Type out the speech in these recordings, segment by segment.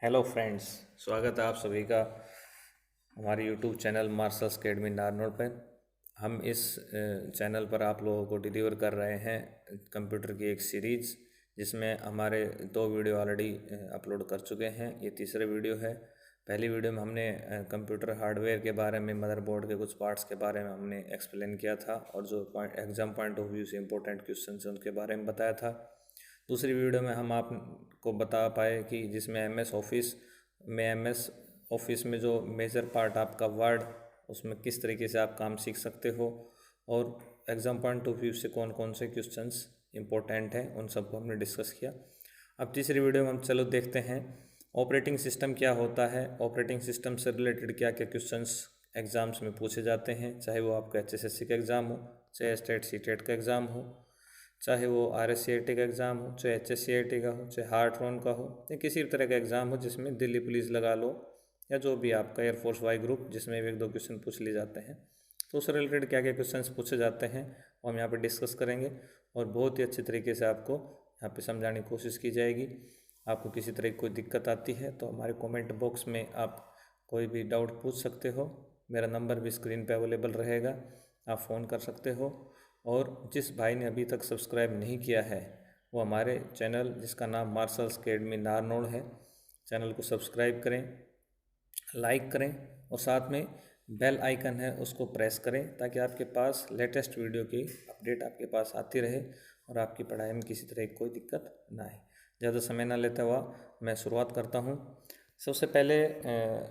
Hello friends, स्वागत है आप सभी का हमारे YouTube channel marshals academy Narnaul पर। हम इस चैनल पर आप लोगों को डिलीवर कर रहे हैं कंप्यूटर की एक सीरीज़, जिसमें हमारे 2 वीडियो ऑलरेडी अपलोड कर चुके हैं। ये तीसरा वीडियो है। पहली वीडियो में हमने कंप्यूटर हार्डवेयर के बारे में, मदरबोर्ड के कुछ पार्ट्स के बारे में हमने एक्सप्लेन किया था और जो एग्ज़ाम पॉइंट ऑफ व्यू से इम्पोर्टेंट क्वेश्चन हैं उनके बारे में बताया था। दूसरी वीडियो में हम आपको बता पाए कि जिसमें एमएस ऑफिस में जो मेजर पार्ट आपका वर्ड, उसमें किस तरीके से आप काम सीख सकते हो और एग्ज़ाम पॉइंट ऑफ व्यू से कौन कौन से क्वेश्चंस इंपॉर्टेंट हैं उन सबको हमने डिस्कस किया। अब तीसरी वीडियो में हम चलो देखते हैं ऑपरेटिंग सिस्टम क्या होता है, ऑपरेटिंग सिस्टम से रिलेटेड क्या क्या क्वेश्चंस एग्ज़ाम्स में पूछे जाते हैं, चाहे वो आपका एचएसएससी का एग्ज़ाम हो, चाहे स्टेट सीटेट का एग्ज़ाम हो, चाहे वो RSCAT का एग्ज़ाम हो, चाहे HSCAT का हो, चाहे हार्ट्रॉन का हो, या किसी भी तरह का एग्ज़ाम हो जिसमें दिल्ली पुलिस लगा लो या जो भी आपका एयरफोर्स वाई ग्रुप, जिसमें 1-2 क्वेश्चन पूछ लिए जाते हैं, तो उससे रिलेटेड क्या क्या क्वेश्चन पूछे जाते हैं वो हम यहाँ पे डिस्कस करेंगे और बहुत ही अच्छे तरीके से आपको यहाँ पे समझाने की कोशिश की जाएगी। आपको किसी तरह की कोई दिक्कत आती है तो हमारे कमेंट बॉक्स में आप कोई भी डाउट पूछ सकते हो। मेरा नंबर भी स्क्रीन पे अवेलेबल रहेगा, आप फ़ोन कर सकते हो। और जिस भाई ने अभी तक सब्सक्राइब नहीं किया है वो हमारे चैनल, जिसका नाम मार्शल्स अकेडमी नारनौल है, चैनल को सब्सक्राइब करें, लाइक करें और साथ में बेल आइकन है उसको प्रेस करें ताकि आपके पास लेटेस्ट वीडियो की अपडेट आपके पास आती रहे और आपकी पढ़ाई में किसी तरह की कोई दिक्कत ना आए। ज़्यादा समय ना लेता हुआ मैं शुरुआत करता हूँ। सबसे पहले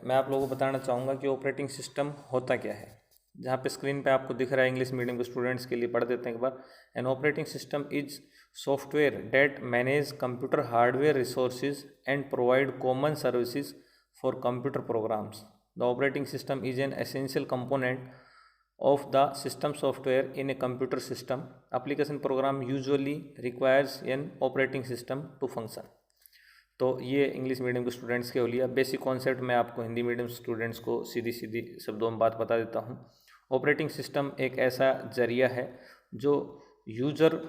मैं आप लोगों को बताना चाहूँगा कि ऑपरेटिंग सिस्टम होता क्या है। जहाँ पे स्क्रीन पे आपको दिख रहा है, इंग्लिश मीडियम के स्टूडेंट्स के लिए पढ़ देते हैं एक बार। An operating system is software that manage computer hardware resources and provide common services for computer programs. The operating system is an essential component of the system software in a computer system. Application program usually requires an operating system to function. तो ये English medium के students के हो लिया। Basic concept मैं आपको Hindi medium students को सीधी सीधी शब्दों में बात बता देता हूँ। ऑपरेटिंग सिस्टम एक ऐसा जरिया है जो यूज़र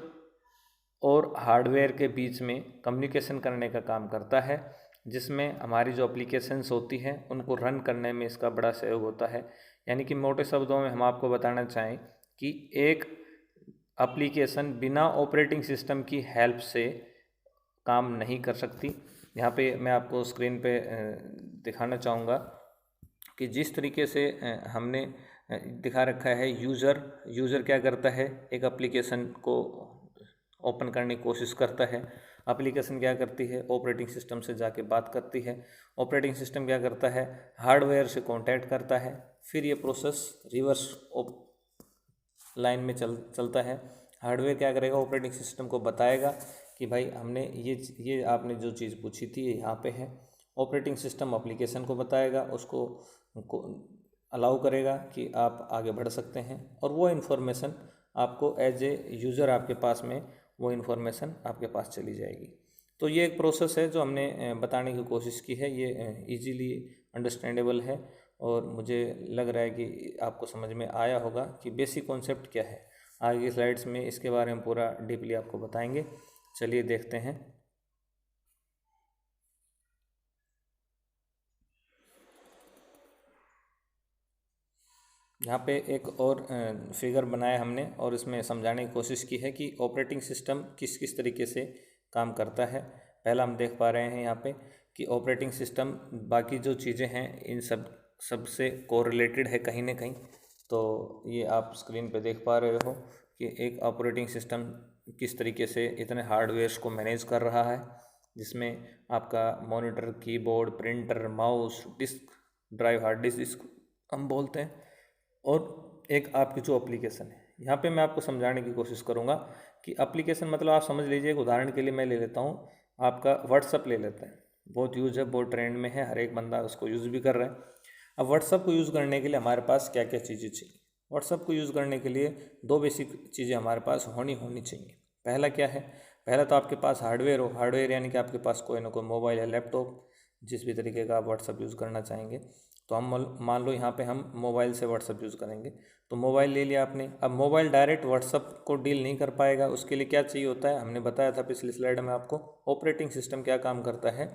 और हार्डवेयर के बीच में कम्युनिकेशन करने का काम करता है, जिसमें हमारी जो एप्लीकेशंस होती हैं उनको रन करने में इसका बड़ा सहयोग होता है। यानी कि मोटे शब्दों में हम आपको बताना चाहें कि एक एप्लीकेशन बिना ऑपरेटिंग सिस्टम की हेल्प से काम नहीं कर सकती। यहाँ पे मैं आपको स्क्रीन पे दिखाना चाहूँगा कि जिस तरीके से हमने दिखा रखा है, यूज़र क्या करता है, एक एप्लीकेशन को ओपन करने की कोशिश करता है। एप्लीकेशन क्या करती है, ऑपरेटिंग सिस्टम से जाके बात करती है। ऑपरेटिंग सिस्टम क्या करता है, हार्डवेयर से कांटेक्ट करता है। फिर ये प्रोसेस रिवर्स लाइन में चलता है। हार्डवेयर क्या करेगा, ऑपरेटिंग सिस्टम को बताएगा कि भाई हमने ये आपने जो चीज़ पूछी थी ये यहाँ पे है। ऑपरेटिंग सिस्टम एप्लीकेशन को बताएगा, उसको अलाउ करेगा कि आप आगे बढ़ सकते हैं और वो इन्फॉर्मेशन आपको एज ए यूज़र आपके पास में वो इन्फॉर्मेशन आपके पास चली जाएगी। तो ये एक प्रोसेस है जो हमने बताने की कोशिश की है। ये इजीली अंडरस्टैंडेबल है और मुझे लग रहा है कि आपको समझ में आया होगा कि बेसिक कॉन्सेप्ट क्या है। आगे की स्लाइड्स में इसके बारे में पूरा डीपली आपको बताएंगे। चलिए देखते हैं। यहाँ पे एक और फिगर बनाया हमने और इसमें समझाने की कोशिश की है कि ऑपरेटिंग सिस्टम किस किस तरीके से काम करता है। पहला हम देख पा रहे हैं यहाँ पे कि ऑपरेटिंग सिस्टम बाकी जो चीज़ें हैं इन सबसे कोरिलेटेड है कहीं ना कहीं। तो ये आप स्क्रीन पे देख पा रहे हो कि एक ऑपरेटिंग सिस्टम किस तरीके से इतने हार्डवेयर्स को मैनेज कर रहा है, जिसमें आपका monitor, keyboard, printer, mouse, disk drive, hard disk हम बोलते हैं, और एक आपकी जो एप्लीकेशन है। यहाँ पे मैं आपको समझाने की कोशिश करूँगा कि एप्लीकेशन मतलब आप समझ लीजिए। एक उदाहरण के लिए मैं ले लेता हूँ, आपका व्हाट्सअप ले लेते हैं। बहुत यूज़ है, बहुत ट्रेंड में है, हर एक बंदा उसको यूज़ भी कर रहा है। अब व्हाट्सअप को यूज़ करने के लिए हमारे पास क्या क्या चीज़ें चाहिए। व्हाट्सअप को यूज़ करने के लिए 2 बेसिक चीज़ें हमारे पास होनी चाहिए। पहला क्या है, पहला तो आपके पास हार्डवेयर हो। हार्डवेयर यानी कि आपके पास कोई ना कोई मोबाइल या लैपटॉप, जिस भी तरीके का आप व्हाट्सअप यूज़ करना चाहेंगे। तो हम मान लो यहाँ पे हम मोबाइल से व्हाट्सअप यूज़ करेंगे, तो मोबाइल ले लिया आपने। अब मोबाइल डायरेक्ट व्हाट्सअप को डील नहीं कर पाएगा, उसके लिए क्या चाहिए होता है, हमने बताया था पिछली स्लाइड में आपको। ऑपरेटिंग सिस्टम क्या काम करता है,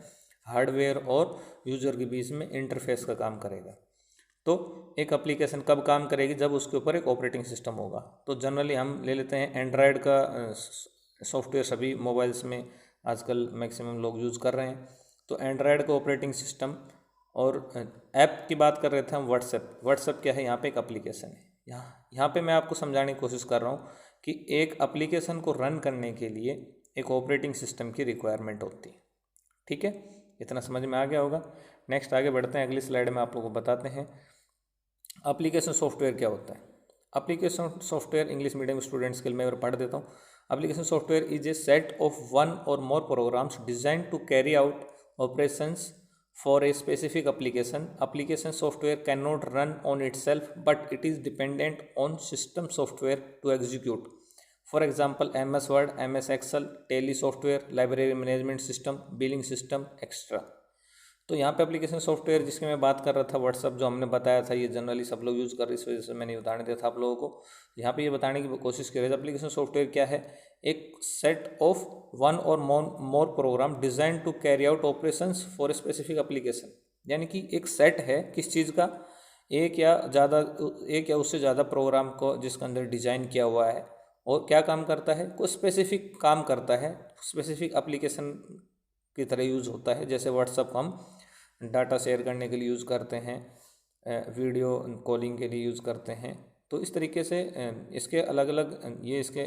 हार्डवेयर और यूजर के बीच में इंटरफेस का काम करेगा। तो एक एप्लीकेशन कब काम करेगी, जब उसके ऊपर एक ऑपरेटिंग सिस्टम होगा। तो जनरली हम ले लेते हैं एंड्रॉयड का सॉफ्टवेयर सभी मोबाइल्स में आजकल मैक्सिमम लोग यूज़ कर रहे हैं। तो एंड्रॉयड का ऑपरेटिंग सिस्टम, और ऐप की बात कर रहे थे हम व्हाट्सएप क्या है, यहाँ पे एक एप्लीकेशन है। यहाँ पे मैं आपको समझाने की कोशिश कर रहा हूँ कि एक एप्लीकेशन को रन करने के लिए एक ऑपरेटिंग सिस्टम की रिक्वायरमेंट होती है। ठीक है, इतना समझ में आ गया होगा। नेक्स्ट आगे बढ़ते हैं, अगली स्लाइड में आप लोगों को बताते हैं एप्लीकेशन सॉफ्टवेयर क्या होता है। Application software English medium students के लिए मैं पढ़ देता हूँ। Application software is a set of one or more programs design to carry out operations for a specific application. Application software can not run on itself but it is dependent on system software to execute. For example MS word, MS Excel, tele software, library management system, billing system extra. तो यहाँ पे application software जिसकी मैं बात कर रहा था, WhatsApp जो हमने बताया था, ये जनरली सब लोग यूज़ कर रहे, इस वजह से मैंने उदाहरण दिया था आप लोगों को। यहाँ पे ये बताने की कोशिश कर रहे थे एप्लीकेशन सॉफ्टवेयर क्या है, एक set of one or more program design to carry out operations for a specific application. यानी कि एक सेट है किस चीज़ का, एक या उससे ज़्यादा प्रोग्राम को जिसके अंदर डिजाइन किया हुआ है, और क्या काम करता है, कोई स्पेसिफिक काम करता है, स्पेसिफिक एप्लीकेशन की तरह यूज़ होता है। जैसे व्हाट्सअप को हम डाटा शेयर करने के लिए यूज़ करते हैं, वीडियो कॉलिंग के लिए यूज़ करते हैं। तो इस तरीके से इसके अलग अलग ये इसके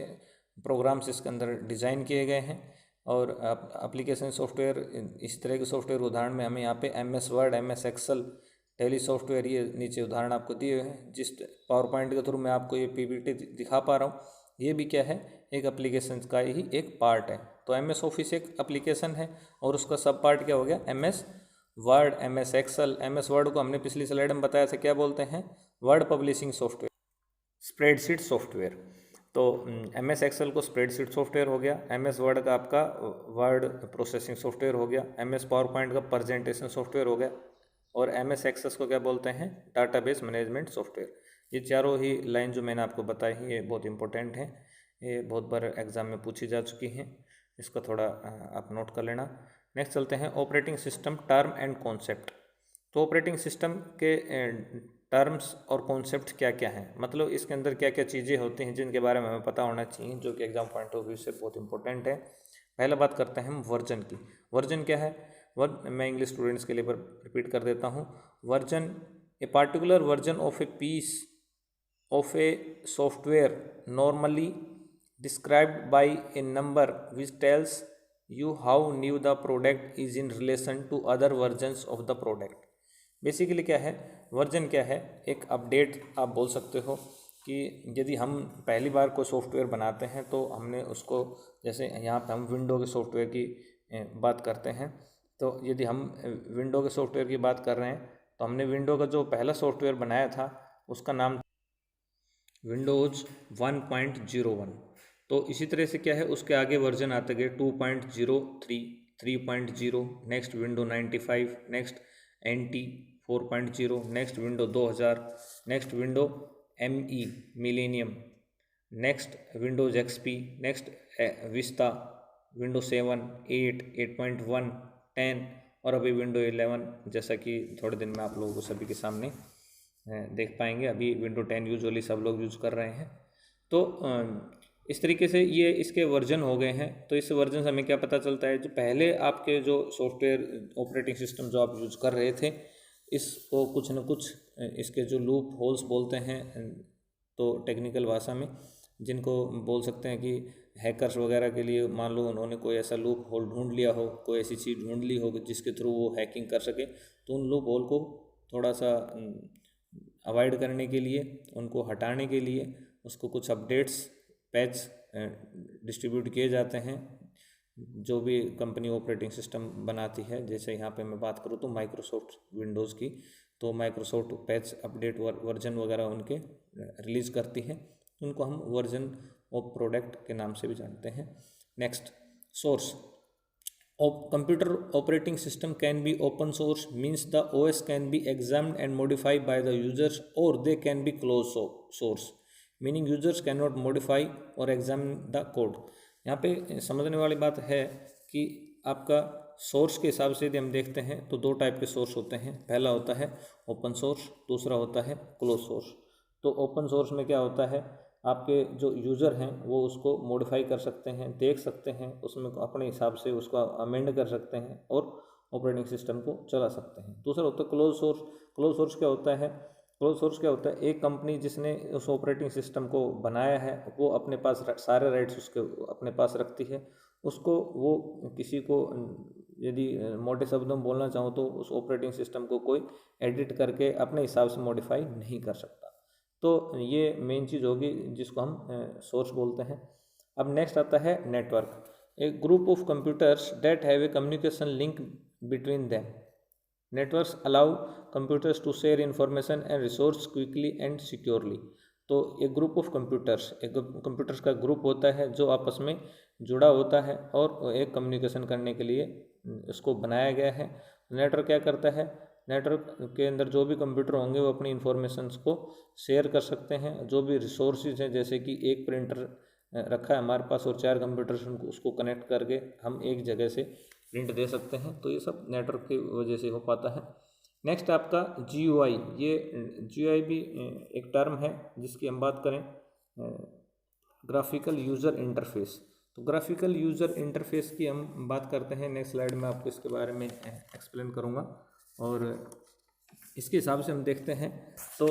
प्रोग्राम्स इसके अंदर डिज़ाइन किए गए हैं। और एप्लीकेशन सॉफ्टवेयर, इस तरह के सॉफ्टवेयर उदाहरण में हमें यहाँ पे MS word, MS Excel, tele software, ये नीचे उदाहरण आपको दिए हुए हैं। जिस पावर पॉइंट के थ्रू मैं आपको ये PPT दिखा पा रहा हूँ, ये भी क्या है, एक एप्लीकेशन का ही एक पार्ट है। तो MS ऑफिस एक एप्लीकेशन है और उसका सब पार्ट क्या हो गया, MS word, MS Excel. MS word को हमने पिछली स्लाइड में बताया था क्या बोलते हैं, word publishing software, spreadsheet software. तो MS एक्सेल को स्प्रेडशीट सॉफ्टवेयर हो गया, MS वर्ड का आपका वर्ड प्रोसेसिंग सॉफ्टवेयर हो गया, MS पावर पॉइंट का प्रेजेंटेशन सॉफ्टवेयर हो गया, और MS एक्सेस को क्या बोलते हैं, डाटाबेस मैनेजमेंट सॉफ्टवेयर। ये चारों ही लाइन जो मैंने आपको बताई हैं ये बहुत इंपॉर्टेंट हैं, ये बहुत बार एग्जाम में पूछी जा चुकी हैं, इसका थोड़ा आप नोट कर लेना। नेक्स्ट चलते हैं operating system term and concept. तो ऑपरेटिंग सिस्टम के टर्म्स और कॉन्सेप्ट क्या क्या हैं, मतलब इसके अंदर क्या क्या चीज़ें होती हैं जिनके बारे में हमें पता होना चाहिए, जो कि एग्जाम पॉइंट ऑफ व्यू से बहुत इंपॉर्टेंट है। पहले बात करते हैं हम वर्जन की। वर्जन क्या है, मैं इंग्लिश स्टूडेंट्स के लिए रिपीट कर देता हूँ। Version, a particular version of a piece of a software normally described by a number which tells you how new the product is in relation to other versions of the product। Basically क्या है, version क्या है, एक update आप बोल सकते हो कि यदि हम पहली बार कोई सॉफ्टवेयर बनाते हैं तो हमने उसको, जैसे यहाँ पे हम विंडो के सॉफ्टवेयर की बात करते हैं, तो यदि हम विंडो के सॉफ्टवेयर की बात कर रहे हैं तो हमने विंडो का जो पहला सॉफ्टवेयर बनाया था उसका नाम विंडोज़ 1.01। तो इसी तरह से क्या है, उसके आगे वर्जन आते गए 2.03, 3.0, next window 95, next NT 4.0, next window 2000, next window ME millennium, next Windows XP, next vista, window 7, 8, 8.1, 10 और अभी विंडो 11, जैसा कि थोड़े दिन में आप लोगों को सभी के सामने देख पाएंगे। अभी विंडो 10 यूजुअली सब लोग यूज़ कर रहे हैं। तो इस तरीके से ये इसके वर्जन हो गए हैं। तो इस वर्जन से हमें क्या पता चलता है, जो पहले आपके जो सॉफ्टवेयर ऑपरेटिंग सिस्टम जो आप यूज़ कर रहे थे, इसको कुछ न कुछ इसके जो लूप होल्स बोलते हैं, तो टेक्निकल भाषा में जिनको बोल सकते हैं कि हैकर्स वगैरह के लिए, मान लो उन्होंने कोई ऐसा लूप होल ढूंढ लिया हो, कोई ऐसी चीज़ ढूंढ ली हो जिसके थ्रू वो हैकिंग कर सके, तो उन लूप होल को थोड़ा सा अवॉइड करने के लिए, उनको हटाने के लिए उसको कुछ अपडेट्स, पैच डिस्ट्रीब्यूट किए जाते हैं, जो भी कंपनी ऑपरेटिंग सिस्टम बनाती है। जैसे यहाँ पे मैं बात करूँ तो माइक्रोसॉफ्ट विंडोज़ की, तो माइक्रोसॉफ्ट पैच अपडेट वर्जन वगैरह उनके रिलीज़ करती है, उनको हम वर्जन ऑफ प्रोडक्ट के नाम से भी जानते हैं। Next, source. Computer operating system can be open source, means the OS can be examined and modified by the users, or they can be closed source, meaning users cannot modify or examine the code। यहाँ पे समझने वाली बात है कि आपका source के हिसाब से यदि हम देखते हैं तो दो टाइप के सोर्स होते हैं। पहला होता है ओपन सोर्स, दूसरा होता है क्लोज सोर्स। तो ओपन सोर्स में क्या होता है, आपके जो यूज़र हैं वो उसको मॉडिफाई कर सकते हैं, देख सकते हैं, उसमें अपने हिसाब से उसको अमेंड कर सकते हैं और ऑपरेटिंग सिस्टम को चला सकते हैं। दूसरा होता है क्लोज सोर्स। क्लोज सोर्स क्या होता है, क्लोज सोर्स क्या होता है, एक कंपनी जिसने उस ऑपरेटिंग सिस्टम को बनाया है वो अपने पास सारे राइट्स उसके अपने पास रखती है। उसको वो किसी को यदि मोटे शब्दों में बोलना चाहूँ तो उस ऑपरेटिंग सिस्टम को कोई एडिट करके अपने हिसाब से मॉडिफाई नहीं कर सकता। तो ये मेन चीज़ होगी जिसको हम सोर्स बोलते हैं। अब नेक्स्ट आता है network. A group of computers that have a communication link between them. Networks allow computers to share information and resource quickly and securely. तो एक ग्रुप ऑफ कंप्यूटर्स, एक कंप्यूटर्स का ग्रुप होता है जो आपस में जुड़ा होता है और एक कम्युनिकेशन करने के लिए इसको बनाया गया है। नेटवर्क क्या करता है, नेटवर्क के अंदर जो भी कंप्यूटर होंगे वो अपनी इंफॉर्मेशंस को शेयर कर सकते हैं। जो भी रिसोर्सेज हैं, जैसे कि एक प्रिंटर रखा है हमारे पास और 4 कंप्यूटर्स उसको कनेक्ट करके हम एक जगह से प्रिंट दे सकते हैं। तो ये सब नेटवर्क की वजह से हो पाता है। नेक्स्ट आपका GUI। ये GUI भी एक टर्म है जिसकी हम बात करें, ग्राफिकल यूज़र इंटरफेस। तो ग्राफिकल यूज़र इंटरफेस की हम बात करते हैं। नेक्स्ट स्लाइड में आपको इसके बारे में एक्सप्लेन करूँगा और इसके हिसाब से हम देखते हैं। तो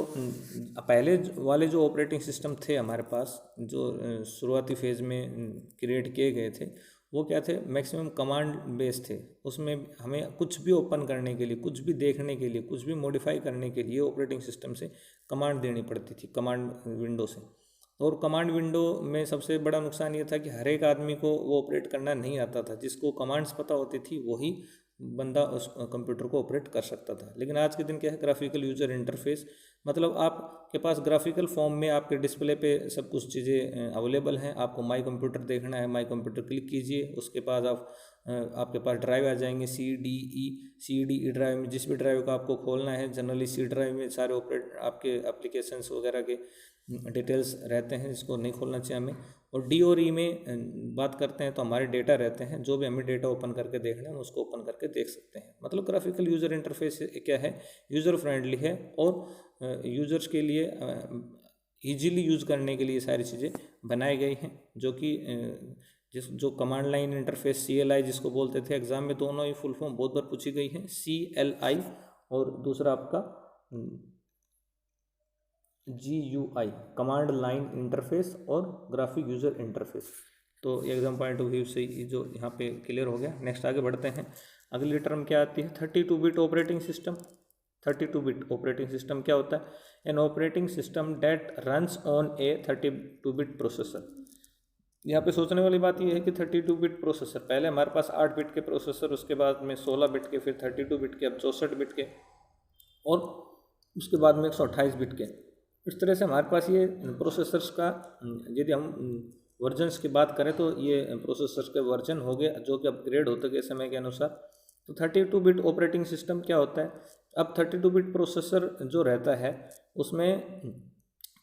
पहले वाले जो ऑपरेटिंग सिस्टम थे हमारे पास, जो शुरुआती फेज़ में क्रिएट किए गए थे, वो क्या थे, मैक्सिमम कमांड बेस थे। उसमें हमें कुछ भी ओपन करने के लिए, कुछ भी देखने के लिए, कुछ भी मॉडिफाई करने के लिए ऑपरेटिंग सिस्टम से कमांड देनी पड़ती थी, कमांड विंडो से। और कमांड विंडो में सबसे बड़ा नुकसान ये था कि हर एक आदमी को वो ऑपरेट करना नहीं आता था। जिसको कमांड्स पता होती थी वही बंदा उस कंप्यूटर को ऑपरेट कर सकता था। लेकिन आज के दिन क्या है, ग्राफिकल यूज़र इंटरफेस, मतलब आपके पास ग्राफिकल फॉर्म में आपके डिस्प्ले पे सब कुछ चीज़ें अवेलेबल हैं। आपको माई कंप्यूटर देखना है, माई कंप्यूटर क्लिक कीजिए, उसके बाद आपके पास ड्राइव आ जाएंगे, CD ड्राइव में जिस भी ड्राइव को आपको खोलना है। जनरली C ड्राइव में सारे आपके एप्लीकेशंस वगैरह के डिटेल्स रहते हैं, जिसको नहीं खोलना चाहिए हमें। और D और E में बात करते हैं तो हमारे डेटा रहते हैं, जो भी हमें डेटा ओपन करके देखना है उसको ओपन करके देख सकते हैं। मतलब ग्राफिकल यूज़र इंटरफेस क्या है, यूज़र फ्रेंडली है और यूज़र्स के लिए ईजीली यूज़ करने के लिए सारी चीज़ें बनाई गई हैं। जो कि जो कमांड लाइन इंटरफेस CLI जिसको बोलते थे, एग्जाम में दोनों ही फुल फॉर्म बहुत बार पूछी गई है, CLI और दूसरा आपका GUI, कमांड लाइन इंटरफेस और ग्राफिक यूज़र इंटरफेस। तो एग्जाम पॉइंट ऑफ व्यू से जो यहाँ पे क्लियर हो गया। नेक्स्ट आगे बढ़ते हैं। अगली टर्म क्या आती है, 32 bit operating system. 32 bit operating system क्या होता है, an operating system that runs on a 32 bit processor. यहाँ पे सोचने वाली बात यह है कि 32 बिट प्रोसेसर, पहले हमारे पास 8 बिट के प्रोसेसर, उसके बाद में 16 बिट के, फिर 32 बिट के, अब 64 बिट के और उसके बाद में 128 बिट के। इस तरह से हमारे पास ये प्रोसेसर्स का, यदि हम वर्जन्स की बात करें तो ये प्रोसेसर्स के वर्जन हो गए जो कि अपग्रेड होते गए समय के अनुसार। तो 32 बिट ऑपरेटिंग सिस्टम क्या होता है, अब 32 बिट प्रोसेसर जो रहता है उसमें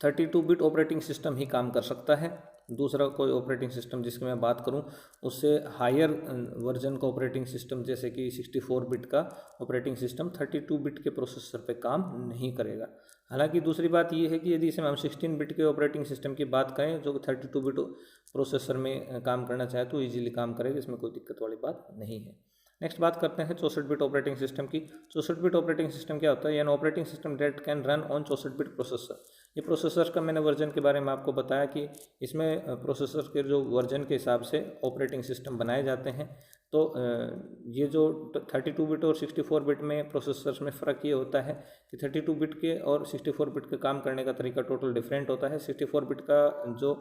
32 बिट ऑपरेटिंग सिस्टम ही काम कर सकता है। दूसरा कोई ऑपरेटिंग सिस्टम जिसकी मैं बात करूं उससे हायर वर्जन का ऑपरेटिंग सिस्टम, जैसे कि 64 बिट का ऑपरेटिंग सिस्टम 32 बिट के प्रोसेसर पे काम नहीं करेगा। हालांकि दूसरी बात ये है कि यदि इसमें हम 16 बिट के ऑपरेटिंग सिस्टम की बात करें जो 32 बिट प्रोसेसर में काम करना चाहे तो ईजिली काम करेगा, इसमें कोई दिक्कत वाली बात नहीं है। नेक्स्ट बात करते हैं 64 बिट ऑपरेटिंग सिस्टम की। 64 बिट ऑपरेटिंग सिस्टम क्या होता है, an operating system date can run on 64 bit processor. ये प्रोसेसर का मैंने वर्जन के बारे में आपको बताया कि इसमें प्रोसेसर के जो वर्जन के हिसाब से ऑपरेटिंग सिस्टम बनाए जाते हैं। तो ये जो 32 बिट और 64 बिट में प्रोसेसर्स में फ़र्क ये होता है कि 32 बिट के और 64 बिट के काम करने का तरीका टोटल डिफरेंट होता है। 64 बिट का जो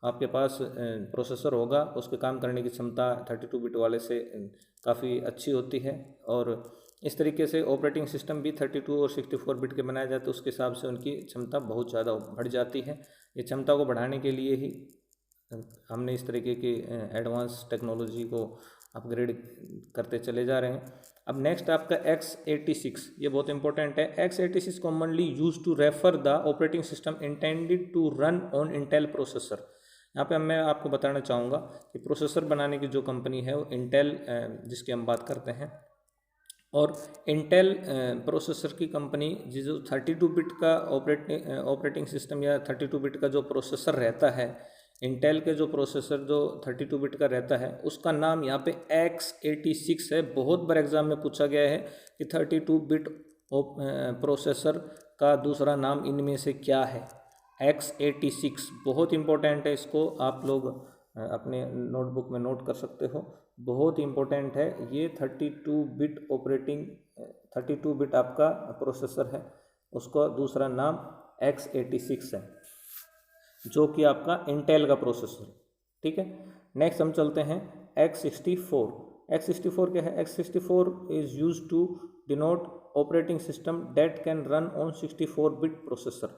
आपके पास प्रोसेसर होगा उसके काम करने की क्षमता 32 बिट वाले से काफ़ी अच्छी होती है। और इस तरीके से ऑपरेटिंग सिस्टम भी 32 और 64 बिट के बनाए जाते हैं, उसके हिसाब से उनकी क्षमता बहुत ज़्यादा बढ़ जाती है। ये क्षमता को बढ़ाने के लिए ही हमने इस तरीके की एडवांस टेक्नोलॉजी को अपग्रेड करते चले जा रहे हैं। अब नेक्स्ट आपका x86, ये बहुत इंपॉर्टेंट है। x86 commonly use to refer the operating system intended to run on Intel processor. यहाँ पे मैं आपको बताना चाहूँगा कि प्रोसेसर बनाने की जो कंपनी है वो इंटेल, जिसकी हम बात करते हैं, और इंटेल प्रोसेसर की कंपनी जो 32 बिट का ऑपरेटिंग सिस्टम या 32 बिट का जो प्रोसेसर रहता है, इंटेल के जो प्रोसेसर जो 32 बिट का रहता है उसका नाम यहाँ पे x86 है। बहुत बार एग्जाम में पूछा गया है कि 32 बिट प्रोसेसर का दूसरा नाम इनमें से क्या है। x86 बहुत इंपॉर्टेंट है, इसको आप लोग अपने नोटबुक में नोट कर सकते हो, बहुत इंपॉर्टेंट है ये। 32 बिट आपका प्रोसेसर है, उसका दूसरा नाम x86 है, जो कि आपका इंटेल का प्रोसेसर, ठीक है। नेक्स्ट हम चलते हैं x64। x64 क्या है? x64 is use to denote operating system that can run on 64 bit processor.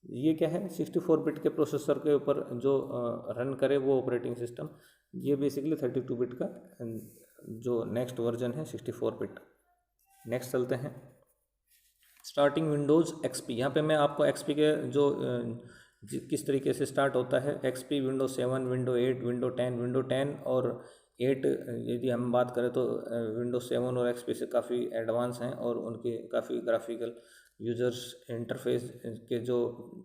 ये क्या है? 64 बिट के प्रोसेसर के ऊपर जो रन करे वो ऑपरेटिंग सिस्टम, ये बेसिकली 32 बिट का जो नेक्स्ट वर्जन है 64 बिट। नेक्स्ट चलते हैं स्टार्टिंग विंडोज़ एक्सपी। यहाँ पे मैं आपको एक्सपी के जो किस तरीके से स्टार्ट होता है, XP window 7, window 8, window 10, window 10 और 8 यदि हम बात करें तो विंडो 7 और एक्सपी से काफ़ी एडवांस हैं और उनके काफ़ी ग्राफिकल यूजर्स इंटरफेस के जो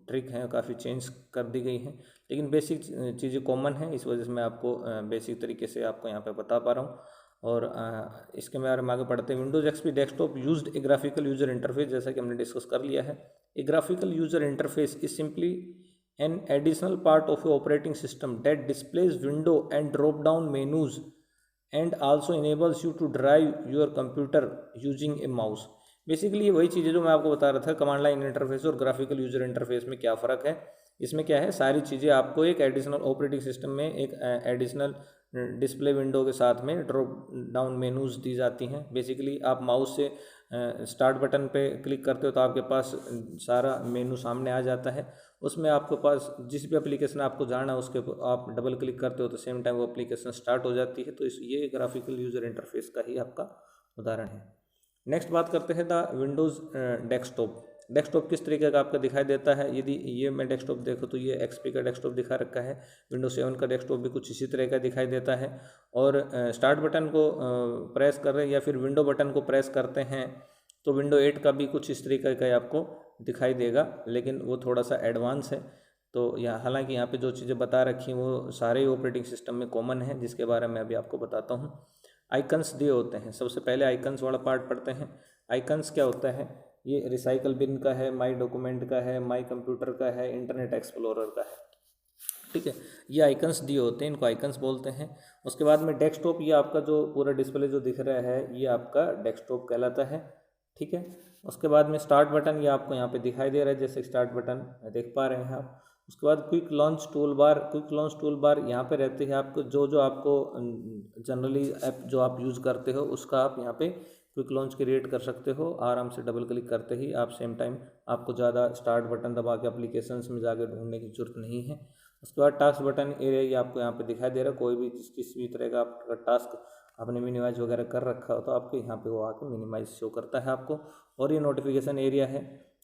ट्रिक हैं काफ़ी चेंज कर दी गई हैं, लेकिन बेसिक चीज़ें कॉमन हैं, इस वजह से मैं आपको बेसिक तरीके से आपको यहाँ पे बता पा रहा हूँ। और इसके बारे में आगे बढ़ते हैं। Windows XP desktop used a graphical user interface, जैसा कि हमने डिस्कस कर लिया है। A graphical user interface is simply an additional part of a operating system that displays window and drop down menus and also enables you to drive your computer using a mouse. Basically वही चीज़ें जो मैं आपको बता रहा था, command line interface और graphical user interface में क्या फ़र्क है। इसमें क्या है, सारी चीज़ें आपको एक एडिशनल ऑपरेटिंग सिस्टम में एक एडिशनल डिस्प्ले विंडो के साथ में ड्रॉप डाउन मेनूज दी जाती हैं। बेसिकली आप माउस से स्टार्ट बटन पे क्लिक करते हो तो आपके पास सारा मेनू सामने आ जाता है, उसमें आपके पास जिस भी एप्लीकेशन आपको जाना है उसके आप डबल क्लिक करते हो तो सेम टाइम वो एप्लीकेशन स्टार्ट हो जाती है। तो ये ग्राफिकल यूजर इंटरफेस का ही आपका उदाहरण है। नेक्स्ट बात करते हैं द विंडोज़ डेस्कटॉप। डेस्कटॉप किस तरीके का आपका दिखाई देता है? यदि ये मैं डेस्कटॉप देखो तो ये एक्सपी का डेस्कटॉप दिखा रखा है, विंडो 7 का डेस्कटॉप भी कुछ इसी तरह का दिखाई देता है। और स्टार्ट बटन को प्रेस कर रहे हैं या फिर विंडो बटन को प्रेस करते हैं तो विंडो 8 का भी कुछ इस तरीके का आपको दिखाई देगा, लेकिन वो थोड़ा सा एडवांस है। तो यहाँ हालांकि यहाँ पे जो चीज़ें बता रखी हैं वो सारे ऑपरेटिंग सिस्टम में कॉमन है, जिसके बारे में अभी आपको बताता हूँ। आइकन्स दिए होते हैं, सबसे पहले आइकन्स वाला पार्ट पढ़ते हैं। आइकन्स क्या होता है? ये रिसाइकल बिन का है, माई डॉक्यूमेंट का है, माई कंप्यूटर का है, इंटरनेट एक्सप्लोरर का है, ठीक है। ये आइकन्स दिए होते हैं, इनको आइकन्स बोलते हैं। उसके बाद में डेस्कटॉप, ये आपका जो पूरा डिस्प्ले जो दिख रहा है ये आपका डेस्कटॉप कहलाता है, ठीक है। उसके बाद में स्टार्ट बटन, ये आपको यहाँ पे दिखाई दे रहा है, जैसे स्टार्ट बटन देख पा रहे हैं आप। उसके बाद quick launch tool bar, quick launch tool bar यहाँ पे रहते हैं आपको जो आपको जनरली ऐप जो आप यूज़ करते हो उसका आप यहाँ पे क्विक लॉन्च क्रिएट कर सकते हो। आराम से डबल क्लिक करते ही आप सेम टाइम आपको ज़्यादा स्टार्ट बटन दबा के एप्लीकेशंस में जाके ढूंढने की जरूरत नहीं है। उसके बाद टास्क बटन एरिया, ये आपको यहाँ पे दिखाई दे रहा है। कोई भी किसी भी तरह का आपका टास्क आपने मिनिमाइज वगैरह कर रखा हो तो आपके यहाँ पे वो आके मिनिमाइज शो करता है आपको। और ये नोटिफिकेशन एरिया है,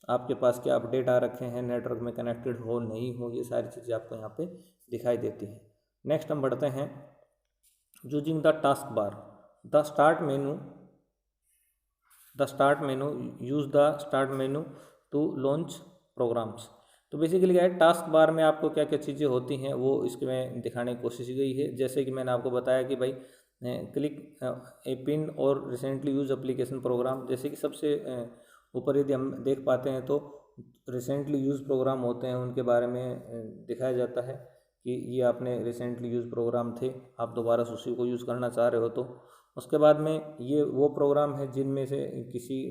आपके पास क्या अपडेट आ रखे हैं, नेटवर्क में कनेक्टेड हो नहीं हो, ये सारी चीज़ें आपको यहाँ पे दिखाई देती हैं। नेक्स्ट हम बढ़ते हैं using the task bar, the start menu use the start menu to launch programs. तो बेसिकली क्या है, टास्क बार में आपको क्या क्या चीज़ें होती हैं वो इसमें दिखाने की कोशिश गई है। जैसे कि मैंने आपको बताया कि भाई क्लिक ए पिन और रिसेंटली यूज एप्लीकेशन प्रोग्राम, जैसे कि सबसे ऊपर यदि हम देख पाते हैं तो रिसेंटली यूज़ प्रोग्राम होते हैं, उनके बारे में दिखाया जाता है कि ये आपने रिसेंटली यूज़ प्रोग्राम थे, आप दोबारा से उसी को यूज़ करना चाह रहे हो तो। उसके बाद में ये वो प्रोग्राम है जिनमें से किसी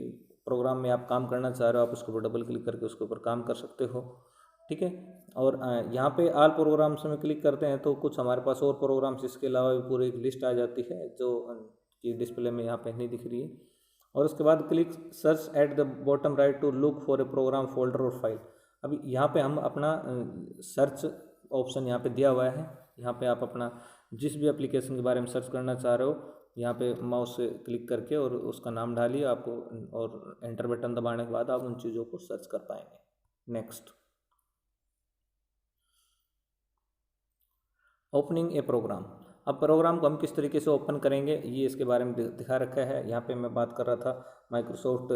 प्रोग्राम में आप काम करना चाह रहे हो, आप उसके ऊपर डबल क्लिक करके उसके ऊपर काम कर सकते हो, ठीक है। और यहाँ पे ऑल प्रोग्राम्स में क्लिक करते हैं तो कुछ हमारे पास और प्रोग्राम्स इसके अलावा भी पूरी एक लिस्ट आ जाती है जो कि डिस्प्ले में यहाँ पे नहीं दिख रही है। और उसके बाद click search at the bottom right to look for a program folder और फाइल। अभी यहाँ पे हम अपना सर्च ऑप्शन यहाँ पे दिया हुआ है, यहाँ पे आप अपना जिस भी एप्लीकेशन के बारे में सर्च करना चाह रहे हो यहाँ पे माउस से क्लिक करके और उसका नाम डालिए आपको, और एंटर बटन दबाने के बाद आप उन चीज़ों को सर्च कर पाएंगे। नेक्स्ट ओपनिंग ए प्रोग्राम। अब प्रोग्राम को हम किस तरीके से ओपन करेंगे ये इसके बारे में दिखा रखा है। यहाँ पे मैं बात कर रहा था माइक्रोसॉफ्ट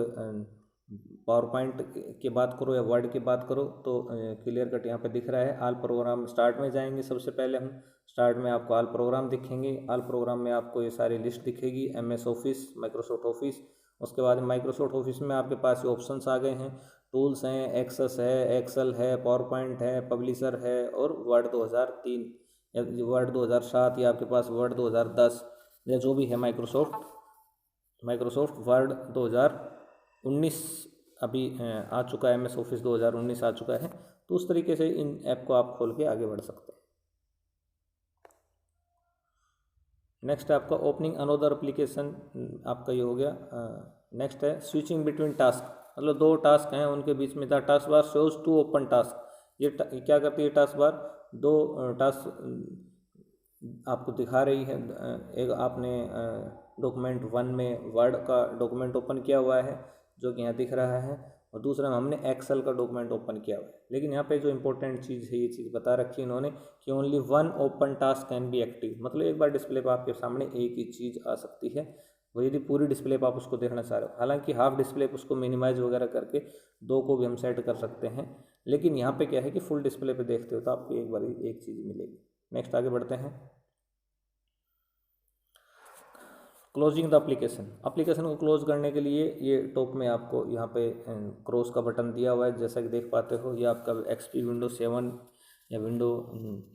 पावर पॉइंट की बात करो या वर्ड की बात करो तो क्लियर कट यहाँ पे दिख रहा है। आल प्रोग्राम स्टार्ट में जाएंगे, सबसे पहले हम स्टार्ट में आपको आल प्रोग्राम दिखेंगे। आल प्रोग्राम में आपको ये सारी लिस्ट दिखेगी, MS ऑफिस, माइक्रोसॉफ्ट ऑफिस। उसके बाद माइक्रोसॉफ्ट ऑफिस में आपके पास ये ऑप्शंस आ गए हैं, टूल्स हैं, एक्सेस है, एक्सेल है, पावर पॉइंट है, पब्लिशर है और वर्ड 2003 या वर्ड 2007 या आपके पास वर्ड 2010 या जो भी है माइक्रोसॉफ्ट वर्ड 2019 अभी आ चुका है, MS ऑफिस 2019 आ चुका है। तो उस तरीके से इन ऐप को आप खोल के आगे बढ़ सकते हैं। नेक्स्ट है आपका ओपनिंग अनोदर एप्लीकेशन, आपका ये हो गया। नेक्स्ट है स्विचिंग बिटवीन टास्क, मतलब दो टास्क हैं उनके बीच में the task bar shows to open task. ये क्या करती है टास्क बार, दो टास्क आपको दिखा रही है। एक आपने डॉक्यूमेंट 1 में वर्ड का डॉक्यूमेंट ओपन किया हुआ है जो कि यहाँ दिख रहा है, और दूसरा में हमने एक्सेल का डॉक्यूमेंट ओपन किया हुआ है। लेकिन यहाँ पे जो इंपॉर्टेंट चीज़ है, ये चीज़ बता रखी है इन्होंने कि only one open task can be active, मतलब एक बार डिस्प्ले पर आपके सामने एक ही चीज़ आ सकती है। वो यदि पूरी डिस्प्ले पर आप उसको देखना चाह रहे हो, हालांकि हाफ डिस्प्ले पर उसको मिनिमाइज वगैरह करके दो को भी हम सेट कर सकते हैं, लेकिन यहाँ पे क्या है कि फुल डिस्प्ले पे देखते हो तो आपको एक बार एक चीज़ मिलेगी। नेक्स्ट आगे बढ़ते हैं। क्लोजिंग द एप्लीकेशन को क्लोज करने के लिए ये टॉप में आपको यहाँ पे क्रॉस का बटन दिया हुआ है, जैसा कि देख पाते हो। ये आपका XP विंडो 7 या विंडो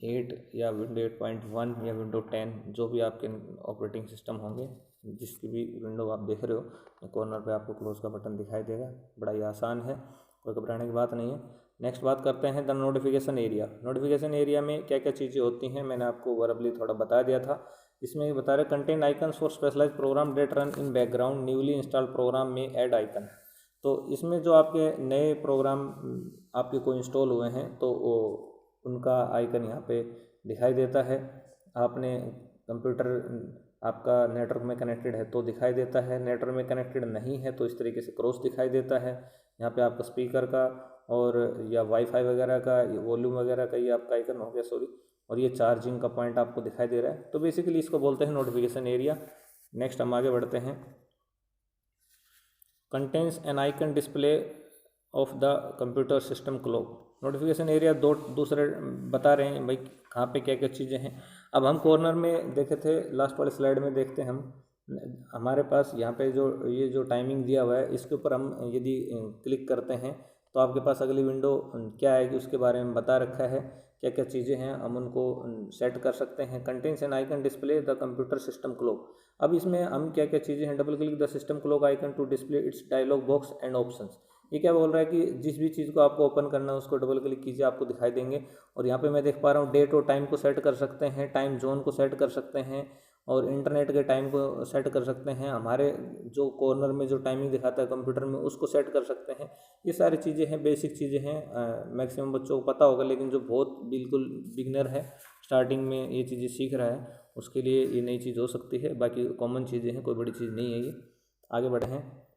8 या विंडो 8.1 या विंडो 10 जो भी आपके ऑपरेटिंग सिस्टम होंगे, जिसकी भी विंडो आप देख रहे हो, कॉर्नर पे आपको क्लोज का बटन दिखाई देगा। बड़ा ही आसान है, कोई घबराने की बात नहीं है। नेक्स्ट बात करते हैं the notification area. Notification area में क्या क्या चीज़ें होती हैं मैंने आपको वर्बली थोड़ा बता दिया था। इसमें ये बता रहे content icons for specialize program that run in background newly install program में ऐड आइकन। तो इसमें जो आपके नए प्रोग्राम आपके को इंस्टॉल हुए हैं तो वो उनका आइकन यहाँ पे दिखाई देता है। आपने कंप्यूटर आपका नेटवर्क में कनेक्टेड है तो दिखाई देता है, नेटवर्क में कनेक्टेड नहीं है तो इस तरीके से क्रॉस दिखाई देता है। यहाँ पे आपका स्पीकर का और या वाईफाई वगैरह का वॉल्यूम वगैरह का ये आपका आइकन हो गया, सॉरी, और ये चार्जिंग का पॉइंट आपको दिखाई दे रहा है। तो बेसिकली इसको बोलते हैं नोटिफिकेशन एरिया। नेक्स्ट हम आगे बढ़ते हैं। Contains an icon display of the computer system clock. Notification area दो दूसरे बता रहे हैं भाई कहाँ पे क्या क्या चीज़ें हैं। अब हम कॉर्नर में देखे थे, लास्ट वाले स्लाइड में देखते हैं हम, हमारे पास यहाँ पे जो टाइमिंग दिया हुआ है इसके ऊपर हम यदि क्लिक करते हैं तो आपके पास अगली विंडो क्या आएगी उसके बारे में बता रखा है, क्या क्या चीज़ें हैं हम उनको सेट कर सकते हैं। Contains an icon display the computer system clock. अब इसमें हम क्या क्या चीज़ें हैं, double click the system clock icon to display its dialog box and options. ये क्या बोल रहा है कि जिस भी चीज़ को आपको ओपन करना है उसको डबल क्लिक कीजिए, आपको दिखाई देंगे। और यहाँ पे मैं देख पा रहा हूँ डेट और टाइम को सेट कर सकते हैं, टाइम जोन को सेट कर सकते हैं और इंटरनेट के टाइम को सेट कर सकते हैं। हमारे जो कॉर्नर में जो टाइमिंग दिखाता है कंप्यूटर में उसको सेट कर सकते हैं। ये सारी चीज़ें हैं, बेसिक चीज़ें हैं, मैक्सिमम बच्चों को पता होगा, लेकिन जो बहुत बिल्कुल बिगनर है, स्टार्टिंग में ये चीज़ें सीख रहा है, उसके लिए ये नई चीज़ हो सकती है। बाकी कॉमन चीज़ें हैं, कोई बड़ी चीज़ नहीं है ये। आगे बढ़े हैं।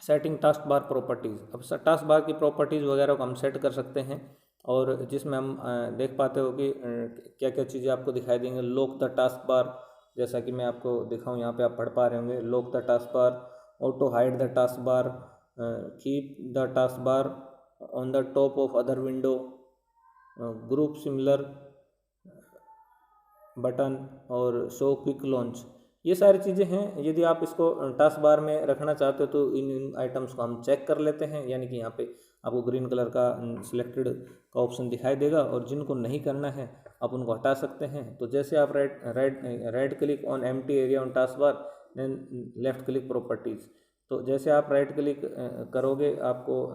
Setting task bar properties. अब टास्क बार की प्रॉपर्टीज़ वगैरह को हम सेट कर सकते हैं और जिसमें हम देख पाते हो कि क्या क्या चीज़ें आपको दिखाई देंगे। लॉक द टास्क बार, जैसा कि मैं आपको दिखाऊं, यहाँ पे आप पढ़ पा रहे होंगे। Lock the task bar, auto hide the task bar, keep the task bar on the top of other window, group similar button और शो क्विक लॉन्च। ये सारी चीज़ें हैं। यदि आप इसको टास्क बार में रखना चाहते हो तो इन आइटम्स को हम चेक कर लेते हैं, यानी कि यहाँ पे आपको ग्रीन कलर का सिलेक्टेड का ऑप्शन दिखाई देगा और जिनको नहीं करना है आप उनको हटा सकते हैं। तो जैसे आप right click on empty area on task bar then left click properties, तो जैसे आप राइट क्लिक करोगे आपको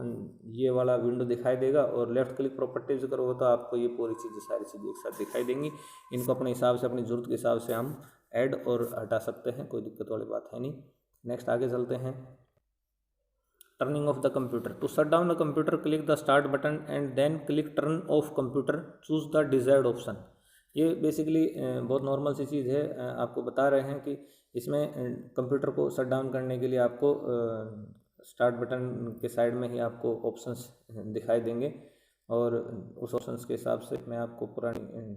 ये वाला विंडो दिखाई देगा और लेफ़्ट क्लिक प्रॉपर्टीज करोगे तो आपको ये पूरी चीज़ें सारी चीज़ें एक साथ दिखाई देंगी। इनको अपने हिसाब से, अपनी ज़रूरत के हिसाब से हम ऐड और हटा सकते हैं, कोई दिक्कत वाली बात है नहीं। नेक्स्ट आगे चलते हैं। Turning off the computer. To shut down the computer click the start button and then click turn off computer, choose the desired option. ये बेसिकली बहुत नॉर्मल सी चीज़ है। आपको बता रहे हैं कि इसमें कंप्यूटर को शट डाउन करने के लिए आपको स्टार्ट बटन के साइड में ही आपको ऑप्शंस दिखाई देंगे और उस ऑप्शंस के हिसाब से मैं आपको पुरानी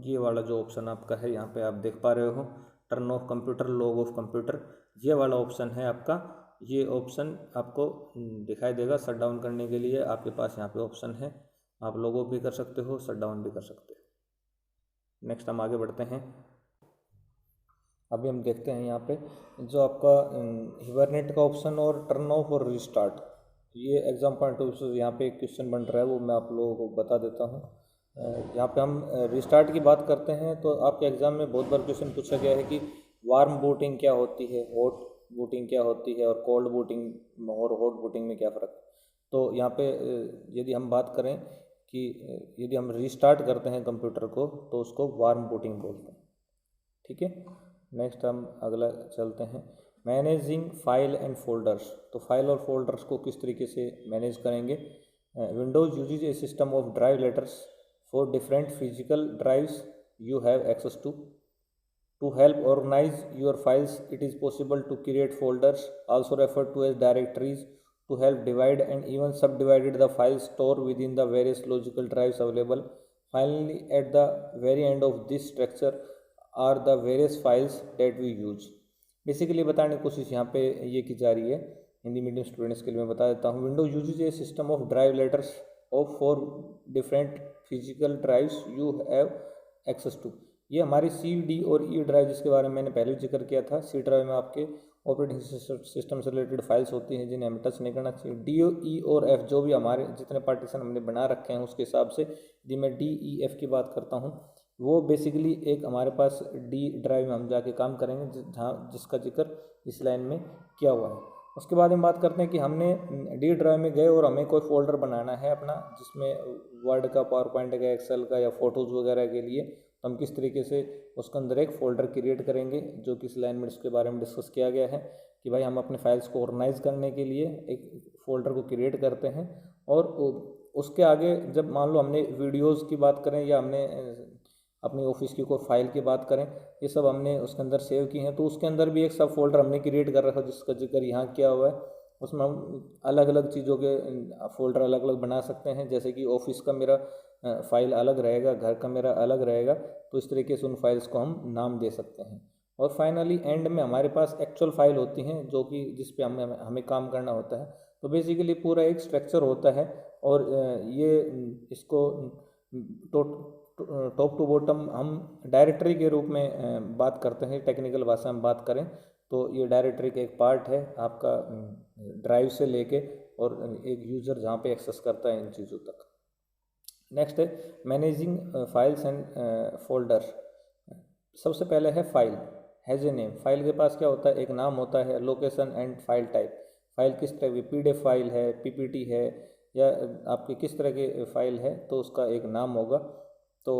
ये वाला जो ऑप्शन आपका है यहाँ पे आप देख पा रहे हो, turn off computer, log of computer, ये वाला ऑप्शन है आपका। ये ऑप्शन आपको दिखाई देगा शट डाउन करने के लिए। आपके पास यहाँ पे ऑप्शन है, आप लॉग ऑफ भी कर सकते हो, शट डाउन भी कर सकते हो। नेक्स्ट हम आगे बढ़ते हैं। अभी हम देखते हैं यहाँ पे जो आपका हिबरनेट का ऑप्शन और टर्न ऑफ और रिस्टार्ट, ये एग्जाम पॉइंट ऑफ व्यू से यहाँ पे एक क्वेश्चन बन रहा है, वो मैं आप लोगों को बता देता हूँ। यहाँ पे हम रिस्टार्ट की बात करते हैं तो आपके एग्ज़ाम में बहुत बार क्वेश्चन पूछा गया है कि वार्म बूटिंग क्या होती है, हॉट बूटिंग क्या होती है, और कोल्ड बूटिंग और हॉट बूटिंग में क्या फ़र्क है। तो यहाँ पे यदि हम बात करें कि यदि हम रिस्टार्ट करते हैं कंप्यूटर को तो उसको वार्म बूटिंग बोलते हैं। ठीक है, नेक्स्ट हम अगला चलते हैं, मैनेजिंग फाइल एंड फोल्डर्स। तो फाइल और फोल्डर्स को किस तरीके से मैनेज करेंगे। Windows usage a system of drive letters for different physical drives you have access to help organize your files. It is possible to create folders, also referred to as directories, to help divide and even subdivided the files stored within the various logical drives available. Finally, at the very end of this structure are the various files that we use. Basically बताने की कोशिश यहाँ पे ये की जा रही है, हिंदी मीडियम स्टूडेंट्स के लिए मैं बता देता हूँ। Windows uses a system of drive letters off for different physical drives you have access to. ये हमारी सी, डी और ई ड्राइव, जिसके बारे में मैंने पहले जिक्र किया था। सी ड्राइव में आपके ऑपरेटिंग सिस्टम से रिलेटेड फाइल्स होती हैं जिन्हें हमें टच नहीं करना चाहिए। डी, ई और एफ जो भी हमारे जितने पार्टीशन हमने बना रखे हैं उसके हिसाब से यदि मैं डी, ई, एफ की बात करता हूँ, वो बेसिकली एक हमारे पास डी ड्राइव में हम जाके काम करेंगे जहाँ जिसका जिक्र इस लाइन में किया हुआ है। उसके बाद हम बात करते हैं कि हमने डी ड्राइव में गए और हमें कोई फोल्डर बनाना है अपना, जिसमें वर्ड का, पावर पॉइंट का, एक्सेल का या फोटोज़ वगैरह के लिए, तो हम किस तरीके से उसके अंदर एक फ़ोल्डर क्रिएट करेंगे, जो कि इस लाइन में इसके बारे में डिस्कस किया गया है कि भाई हम अपने फाइल्स को ऑर्गेनाइज करने के लिए एक फ़ोल्डर को क्रिएट करते हैं। और उसके आगे जब मान लो हमने वीडियोज़ की बात करें या हमने अपनी ऑफिस की कोई फाइल की बात करें, ये सब हमने उसके अंदर सेव की हैं, तो उसके अंदर भी एक सब फोल्डर हमने क्रिएट कर रखा है जिसका जिक्र यहाँ किया हुआ है। उसमें हम अलग अलग चीज़ों के फोल्डर अलग अलग बना सकते हैं, जैसे कि ऑफिस का मेरा फाइल अलग रहेगा, घर का मेरा अलग रहेगा, तो इस तरीके से उन फाइल्स को हम नाम दे सकते हैं। और फाइनली एंड में हमारे पास एक्चुअल फाइल होती हैं जो कि जिस पे हमें काम करना होता है। तो बेसिकली पूरा एक स्ट्रक्चर होता है और ये इसको टॉप टू बॉटम हम डायरेक्टरी के रूप में बात करते हैं। टेक्निकल भाषा में बात करें तो ये डायरेक्टरी का एक पार्ट है आपका ड्राइव से लेके, और एक यूज़र जहाँ पे एक्सेस करता है इन चीज़ों तक। नेक्स्ट है मैनेजिंग फाइल्स एंड फोल्डर। सबसे पहले है file has a name. File के पास क्या होता है, एक नाम होता है। Location and file type, file किस तरह की, पीडीएफ फाइल है, पीपीटी है, या आपकी किस तरह की फ़ाइल है, तो उसका एक नाम होगा। तो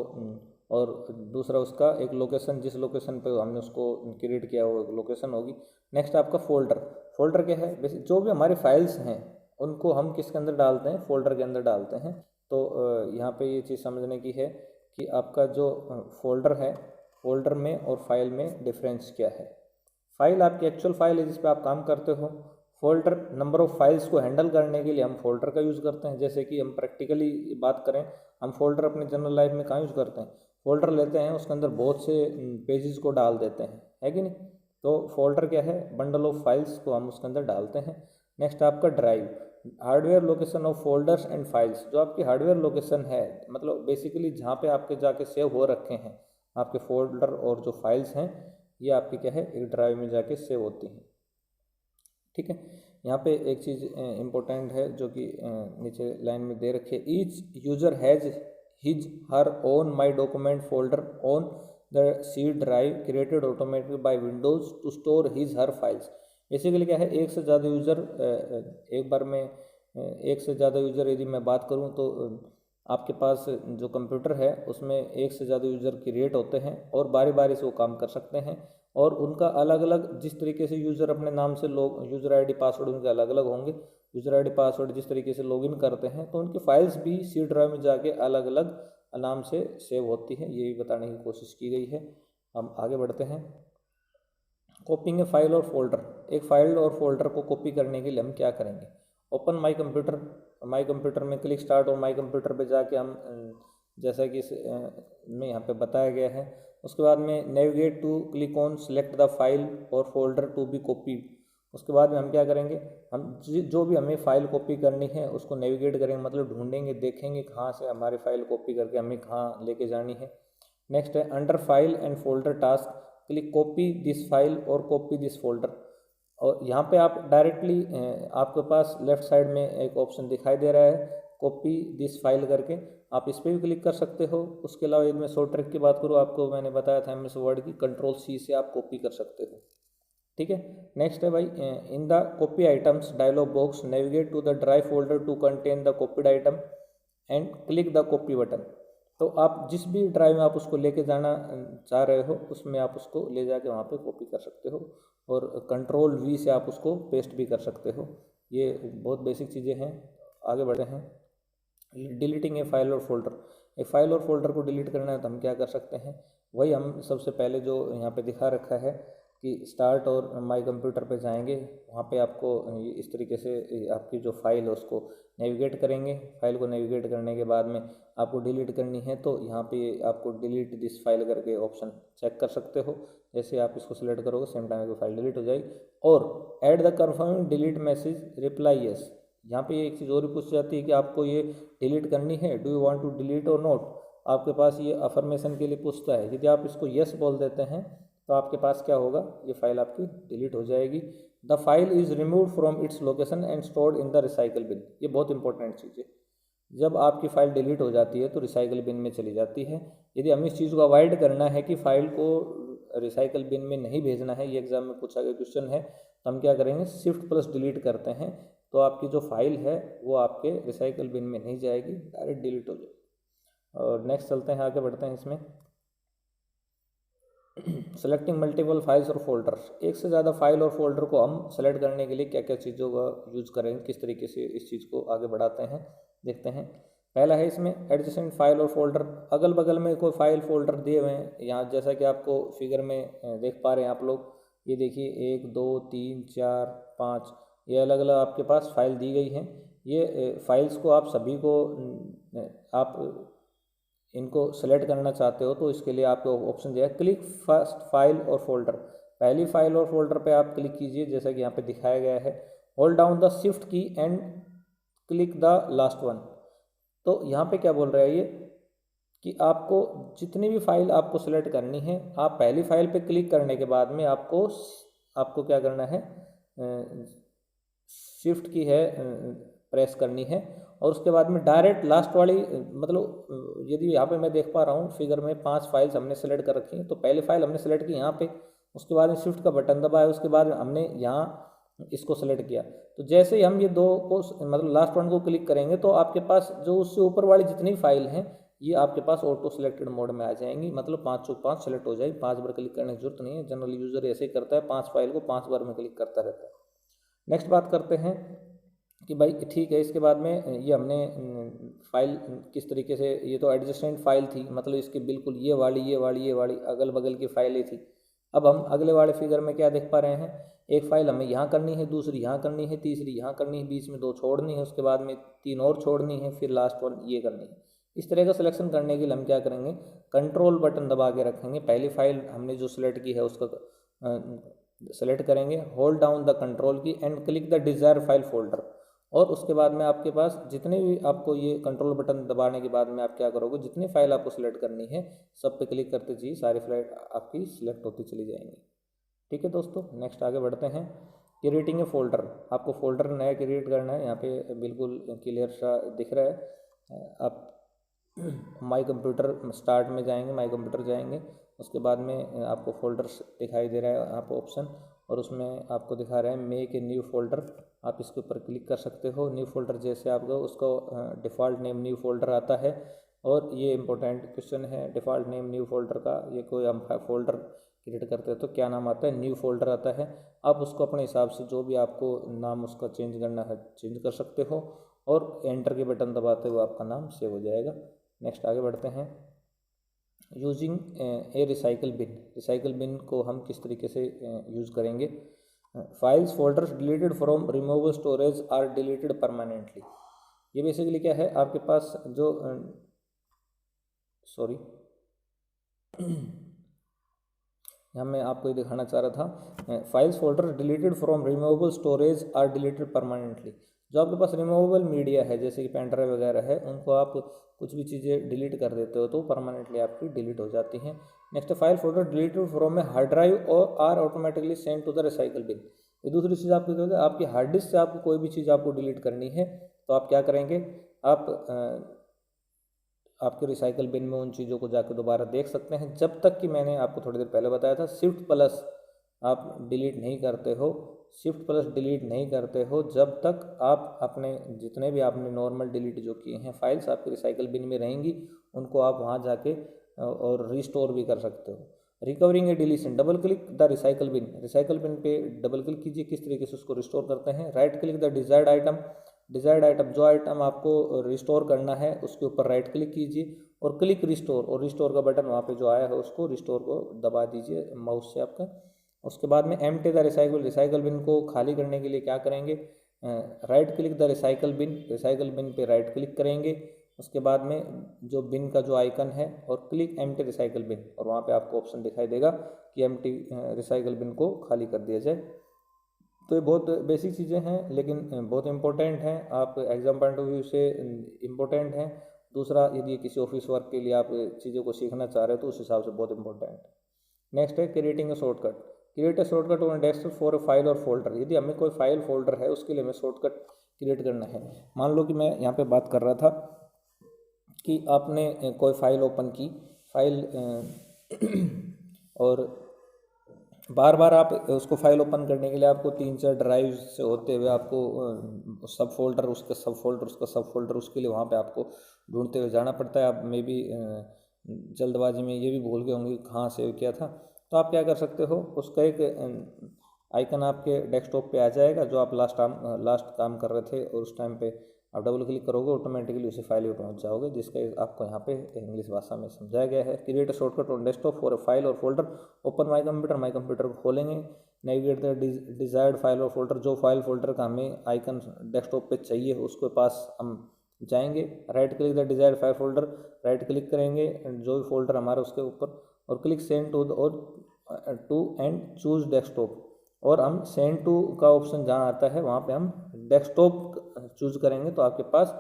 और दूसरा उसका एक लोकेशन, जिस लोकेशन पे हमने उसको क्रिएट किया वो लोकेशन होगी। नेक्स्ट आपका फोल्डर। फोल्डर क्या है, बेसिक जो भी हमारे फाइल्स हैं उनको हम किसके अंदर डालते हैं, फोल्डर के अंदर डालते हैं। तो यहाँ पे ये चीज़ समझने की है कि आपका जो फोल्डर है, फोल्डर में और फाइल में डिफरेंस क्या है। फाइल आपकी एक्चुअल फाइल है जिस पे आप काम करते हो। फोल्डर नंबर ऑफ़ फाइल्स को हैंडल करने के लिए हम फोल्डर का यूज़ करते हैं। जैसे कि हम प्रैक्टिकली बात करें, हम फोल्डर अपने जनरल लाइफ में कहाँ यूज़ करते हैं, फोल्डर लेते हैं, उसके अंदर बहुत से पेजेस को डाल देते हैं, है कि नहीं। तो फोल्डर क्या है, बंडल ऑफ फाइल्स को हम उसके अंदर डालते हैं। नेक्स्ट आपका drive, hardware location of folders and files. जो आपकी हार्डवेयर लोकेशन है, मतलब बेसिकली जहाँ पे आपके जाके सेव हो रखे हैं आपके फोल्डर और जो फाइल्स हैं, ये आपकी क्या है, एक ड्राइव में जाके सेव होती हैं। ठीक है, यहाँ पे एक चीज़ इम्पोर्टेंट है जो कि नीचे लाइन में दे रखी है। Each user has his her own my document folder on the C drive created automatic by Windows to store his her files. Basically क्या है, एक से ज़्यादा यूज़र एक बार में एक से ज़्यादा यूज़र यदि मैं बात करूँ तो आपके पास जो कंप्यूटर है उसमें एक से ज़्यादा यूज़र क्रिएट होते हैं और बारी बारी से वो काम कर सकते हैं, और उनका अलग अलग जिस तरीके से यूज़र अपने नाम से लोग यूज़र आईडी पासवर्ड उनके अलग अलग होंगे। यूज़र आईडी पासवर्ड जिस तरीके से लॉगिन करते हैं तो उनकी फाइल्स भी सी ड्राइव में जाके अलग अलग नाम से सेव होती हैं। ये भी बताने की कोशिश की गई है। हम आगे बढ़ते हैं। कॉपिंग ए फाइल और फोल्डर। एक फाइल और फोल्डर को कॉपी करने के लिए हम क्या करेंगे, open my computer. My computer में क्लिक स्टार्ट और माई कंप्यूटर पे जाके हम जैसा कि में यहाँ पे बताया गया है। उसके बाद में navigate to click on select the file और फोल्डर टू बी कॉपीड। उसके बाद में हम क्या करेंगे, हम जो भी हमें फ़ाइल कॉपी करनी है उसको नेविगेट करेंगे, मतलब ढूंढेंगे, देखेंगे कहाँ से हमारी फ़ाइल कॉपी करके हमें कहाँ लेके जानी है। नेक्स्ट है under file and folder task click copy this file और कॉपी दिस फोल्डर। और यहाँ पे आप डायरेक्टली आपके पास लेफ्ट साइड में एक ऑप्शन दिखाई दे रहा है कॉपी दिस फाइल करके, आप इस पर भी क्लिक कर सकते हो। उसके अलावा यदि मैं शॉर्ट ट्रिक की बात करूँ, आपको मैंने बताया था MS वर्ड की कंट्रोल-C से आप कॉपी कर सकते हो। ठीक है। नेक्स्ट है भाई, in the copy items dialog box navigate to the drive folder to contain the copied item and click the copy button. तो आप जिस भी ड्राइव में आप उसको लेके जाना चाह रहे हो उसमें आप उसको ले जाके वहाँ पे कॉपी कर सकते हो, और कंट्रोल-V से आप उसको पेस्ट भी कर सकते हो। ये बहुत बेसिक चीज़ें हैं। आगे बढ़ते हैं। डिलीटिंग ए फाइल और फोल्डर, एक फाइल और फोल्डर को डिलीट करना है तो हम क्या कर सकते हैं, वही हम सबसे पहले जो यहाँ पे दिखा रखा है कि स्टार्ट और माय कंप्यूटर पे जाएंगे, वहाँ पे आपको इस तरीके से आपकी जो फाइल है उसको नेविगेट करेंगे। फाइल को नेविगेट करने के बाद में आपको डिलीट करनी है तो यहाँ पे आपको डिलीट दिस फाइल करके ऑप्शन चेक कर सकते हो। जैसे आप इसको सिलेक्ट करोगे सेम टाइम में फाइल डिलीट हो जाएगी। और add the confirming delete message reply yes. यहाँ पे एक चीज़ और भी पूछ जाती है कि आपको ये डिलीट करनी है, do you want to delete और नॉट। आपके पास ये अफर्मेशन के लिए पूछता है, यदि आप इसको यस बोल देते हैं तो आपके पास क्या होगा, ये फाइल आपकी डिलीट हो जाएगी। The file is remove from its location and stored in the recycle bin. ये बहुत इंपॉर्टेंट चीज़ है। जब आपकी फ़ाइल डिलीट हो जाती है तो रिसाइकल बिन में चली जाती है। यदि हमें इस चीज़ को अवॉइड करना है कि फ़ाइल को रिसाइकल बिन में नहीं भेजना है, ये एग्जाम में पूछा गया क्वेश्चन है, तो हम क्या करेंगे, शिफ्ट प्लस डिलीट करते हैं तो आपकी जो फाइल है वो आपके रिसाइकल बिन में नहीं जाएगी, डायरेक्ट डिलीट हो जाएगी। और नेक्स्ट चलते हैं, आगे बढ़ते हैं इसमें। सेलेक्टिंग मल्टीपल फाइल्स और फोल्डर्स, एक से ज़्यादा फाइल और फोल्डर को हम सेलेक्ट करने के लिए क्या क्या चीज़ों का यूज़ करेंगे, किस तरीके से इस चीज़ को आगे बढ़ाते हैं, देखते हैं। पहला है इसमें एडजेसेंट फाइल और फोल्डर, अगल बगल में कोई फाइल फोल्डर दिए हुए हैं यहाँ, जैसा कि आपको फिगर में देख पा रहे हैं आप लोग। ये देखिए 1 2 3 4 5 ये अलग अलग आपके पास फाइल दी गई हैं। ये फाइल्स को आप सभी को आप इनको सेलेक्ट करना चाहते हो तो इसके लिए आपको ऑप्शन दिया है क्लिक फर्स्ट फाइल और फोल्डर। पहली फाइल और फोल्डर पे आप क्लिक कीजिए, जैसा कि यहाँ पे दिखाया गया है। होल्ड डाउन द शिफ्ट की and click the last one. तो यहाँ पे क्या बोल रहा है ये कि आपको जितनी भी फाइल आपको सेलेक्ट करनी है, आप पहली फाइल पे क्लिक करने के बाद में आपको क्या करना है, शिफ्ट की है प्रेस करनी है, और उसके बाद में डायरेक्ट लास्ट वाली, मतलब यदि यहाँ पे मैं देख पा रहा हूँ फिगर में 5 फाइल्स हमने सेलेक्ट कर रखी हैं, तो पहली फाइल हमने सेलेक्ट की यहाँ पे, उसके बाद में शिफ्ट का बटन दबाया, उसके बाद हमने यहाँ इसको सेलेक्ट किया। तो जैसे ही हम ये दो को मतलब लास्ट वन को क्लिक करेंगे तो आपके पास जो उससे ऊपर वाली जितनी फाइल हैं ये आपके पास ऑटो सेलेक्टेड मोड में आ जाएंगी, मतलब 5 चौक 5 सेलेक्ट हो जाएगी। 5 बार क्लिक करने की जरूरत नहीं है, जनरल यूजर ऐसे ही करता है, 5 फाइल को 5 बार में क्लिक करता रहता है। नेक्स्ट बात करते हैं कि भाई ठीक है, इसके बाद में ये हमने फाइल किस तरीके से, ये तो एडजस्टेंट फाइल थी, मतलब इसके बिल्कुल ये वाली अगल बगल की फाइलें थी। अब हम अगले वाले फिगर में क्या देख पा रहे हैं, एक फाइल हमें यहाँ करनी है, दूसरी यहाँ करनी है, तीसरी यहाँ करनी है, बीच में 2 छोड़नी है, उसके बाद में 3 और छोड़नी है, फिर लास्ट वन ये करनी है। इस तरह का सिलेक्शन करने के लिए हम क्या करेंगे, कंट्रोल बटन दबा के रखेंगे। पहली फाइल हमने जो सिलेक्ट की है उसका सेलेक्ट करेंगे, होल्ड डाउन द कंट्रोल की and click the desire file folder. और उसके बाद में आपके पास जितने भी आपको ये कंट्रोल बटन दबाने के बाद में आप क्या करोगे, जितनी फाइल आपको सिलेक्ट करनी है सब पे क्लिक करते चाहिए, सारी फाइल आपकी सिलेक्ट होती चली जाएंगी। ठीक है दोस्तों, नेक्स्ट आगे बढ़ते हैं। क्रिएटिंग ए फोल्डर, आपको फोल्डर नया क्रिएट करना है, यहाँ पे बिल्कुल क्लियर सा दिख रहा है। आप माई कंप्यूटर स्टार्ट में जाएंगे, माई कंप्यूटर जाएंगे, उसके बाद में आपको फोल्डर्स दिखाई दे रहा है यहाँ पर ऑप्शन, और उसमें आपको दिखा रहा है मेक ए न्यू फोल्डर। आप इसके ऊपर क्लिक कर सकते हो। न्यू फोल्डर जैसे आपको उसको डिफ़ॉल्ट नेम न्यू फोल्डर आता है, और ये इंपॉर्टेंट क्वेश्चन है डिफ़ॉल्ट नेम न्यू फोल्डर का। ये कोई हम फोल्डर क्रिएट करते हैं तो क्या नाम आता है, न्यू फोल्डर आता है। आप उसको अपने हिसाब से जो भी आपको नाम उसका चेंज करना है चेंज कर सकते हो, और एंटर के बटन दबाते हुए आपका नाम सेव हो जाएगा। नेक्स्ट आगे बढ़ते हैं। Using a recycle bin, recycle bin को हम किस तरीके से यूज़ करेंगे। Files folders deleted from removable storage are deleted permanently. ये बेसिकली क्या है, आपके पास जो सॉरी यहाँ मैं आपको ये दिखाना चाह रहा था, files folder deleted from removable storage are deleted permanently. जो आपके पास रिमूवेबल मीडिया है जैसे कि पेन ड्राइव वगैरह है, उनको आप कुछ भी चीज़ें डिलीट कर देते हो तो परमानेंटली आपकी डिलीट हो जाती हैं। Next, file folder deleted from a hard drive और are automatically send to the recycle bin. ये दूसरी चीज़ आपकी क्या होगी, आपकी हार्ड डिस्क से आपको कोई भी चीज़ आपको डिलीट करनी है तो आप क्या करेंगे, आप आपके रिसाइकल बिन में उन चीज़ों को जाकर दोबारा देख सकते हैं। जब तक कि मैंने आपको थोड़ी देर पहले बताया था, शिफ्ट प्लस आप डिलीट नहीं करते हो, शिफ्ट प्लस डिलीट नहीं करते हो जब तक आप अपने जितने भी आपने नॉर्मल डिलीट जो किए हैं फाइल्स आपके रिसाइकल बिन में रहेंगी, उनको आप वहाँ जाके और रिस्टोर भी कर सकते हो। Recovering a deletion, double click the recycle bin पे डबल क्लिक कीजिए, किस तरीके से उसको रिस्टोर करते हैं। Right click the desired item, जो आइटम आपको रिस्टोर करना है उसके ऊपर राइट क्लिक कीजिए और क्लिक रिस्टोर, और रिस्टोर का बटन वहाँ पे जो आया है उसको रिस्टोर को दबा दीजिए माउस से आपका। उसके बाद में एम्प्टी द रिसाइकल बिन को खाली करने के लिए क्या करेंगे, right click the recycle bin पे राइट क्लिक करेंगे। उसके बाद में जो बिन का जो आइकन है और क्लिक एम्प्टी रिसाइकल बिन, और वहाँ पे आपको ऑप्शन दिखाई देगा कि एम्प्टी रिसाइकल बिन को खाली कर दिया जाए। तो ये बहुत बेसिक चीज़ें हैं लेकिन बहुत इंपॉर्टेंट हैं, आप एग्जाम पॉइंट ऑफ व्यू से इम्पोर्टेंट हैं। दूसरा, यदि किसी ऑफिस वर्क के लिए आप चीज़ों को सीखना चाह रहे हो तो उस हिसाब से बहुत इंपॉर्टेंट है। नेक्स्ट है creating a shortcut. Create a shortcut on desktop for a file और फोल्डर। यदि हमें कोई फाइल फोल्डर है उसके लिए हमें शॉर्टकट क्रिएट करना है। मान लो कि मैं यहाँ पे बात कर रहा था कि आपने कोई फाइल ओपन की, फाइल और बार बार आप उसको फाइल ओपन करने के लिए आपको 3-4 ड्राइव से होते हुए आपको सब फोल्डर उसके लिए वहाँ पे आपको ढूंढते हुए जाना पड़ता है। आप मे भी जल्दबाजी में ये भी भूल गए होंगे कहाँ सेव किया था। तो आप क्या कर सकते हो, उसका एक आइकन आपके डेस्कटॉप पे आ जाएगा जो आप लास्ट काम कर रहे थे, और उस टाइम पे आप डबल क्लिक करोगे ऑटोमेटिकली उसी फाइल पे पहुंच जाओगे, जिसका आपको यहाँ पे इंग्लिश भाषा में समझाया गया है। Create a shortcut on desktop for a file और फोल्डर। ओपन माई कंप्यूटर को खोलेंगे। नेविगेट द डिजायर्ड फाइल और फोल्डर, जो फाइल फोल्डर का हमें आइकन डेस्कटॉप पे चाहिए उसके पास हम जाएंगे। Right click the desired file folder, right click करेंगे जो भी फोल्डर हमारा उसके ऊपर, और click send to and choose desktop, और हम सेंड टू का ऑप्शन जहाँ आता है वहाँ पे हम डेस्कटॉप चूज करेंगे तो आपके पास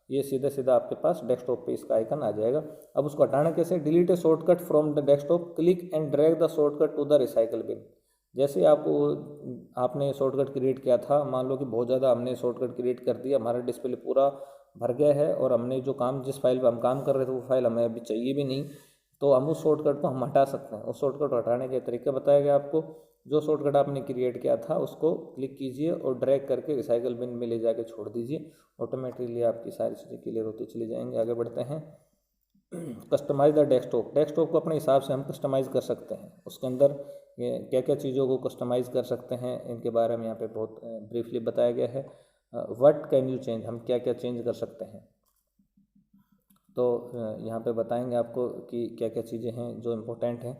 ये सीधा सीधा आपके पास डेस्कटॉप पे इसका आइकन आ जाएगा। अब उसको हटाना कैसे, delete a shortcut from the desktop, click and drag the shortcut to the recycle bin. जैसे आपने शॉर्टकट क्रिएट किया था, मान लो कि बहुत ज़्यादा हमने शॉर्टकट क्रिएट कर दिया, हमारा डिस्प्ले पूरा भर गया है और हमने जो काम जिस फाइल पर हम काम कर रहे थे वो फाइल हमें अभी चाहिए भी नहीं, तो हम उस शॉर्टकट को हम हटा सकते हैं। उस शॉर्टकट को हटाने के तरीके बताया गया आपको। जो शॉर्टकट आपने क्रिएट किया था उसको क्लिक कीजिए और ड्रैग करके रिसाइकल बिन में ले जाके छोड़ दीजिए, ऑटोमेटिकली आपकी सारी चीज़ें क्लियर होती चली जाएंगी। आगे बढ़ते हैं। कस्टमाइज द डेस्कटॉप को अपने हिसाब से हम कस्टमाइज़ कर सकते हैं। उसके अंदर क्या क्या चीज़ों को कस्टमाइज़ कर सकते हैं इनके बारे में यहाँ पे बहुत ब्रीफली बताया गया है। व्हाट कैन यू चेंज, हम क्या क्या चेंज कर सकते हैं, तो यहाँ पे बताएंगे आपको कि क्या क्या चीज़ें हैं जो इम्पोर्टेंट हैं।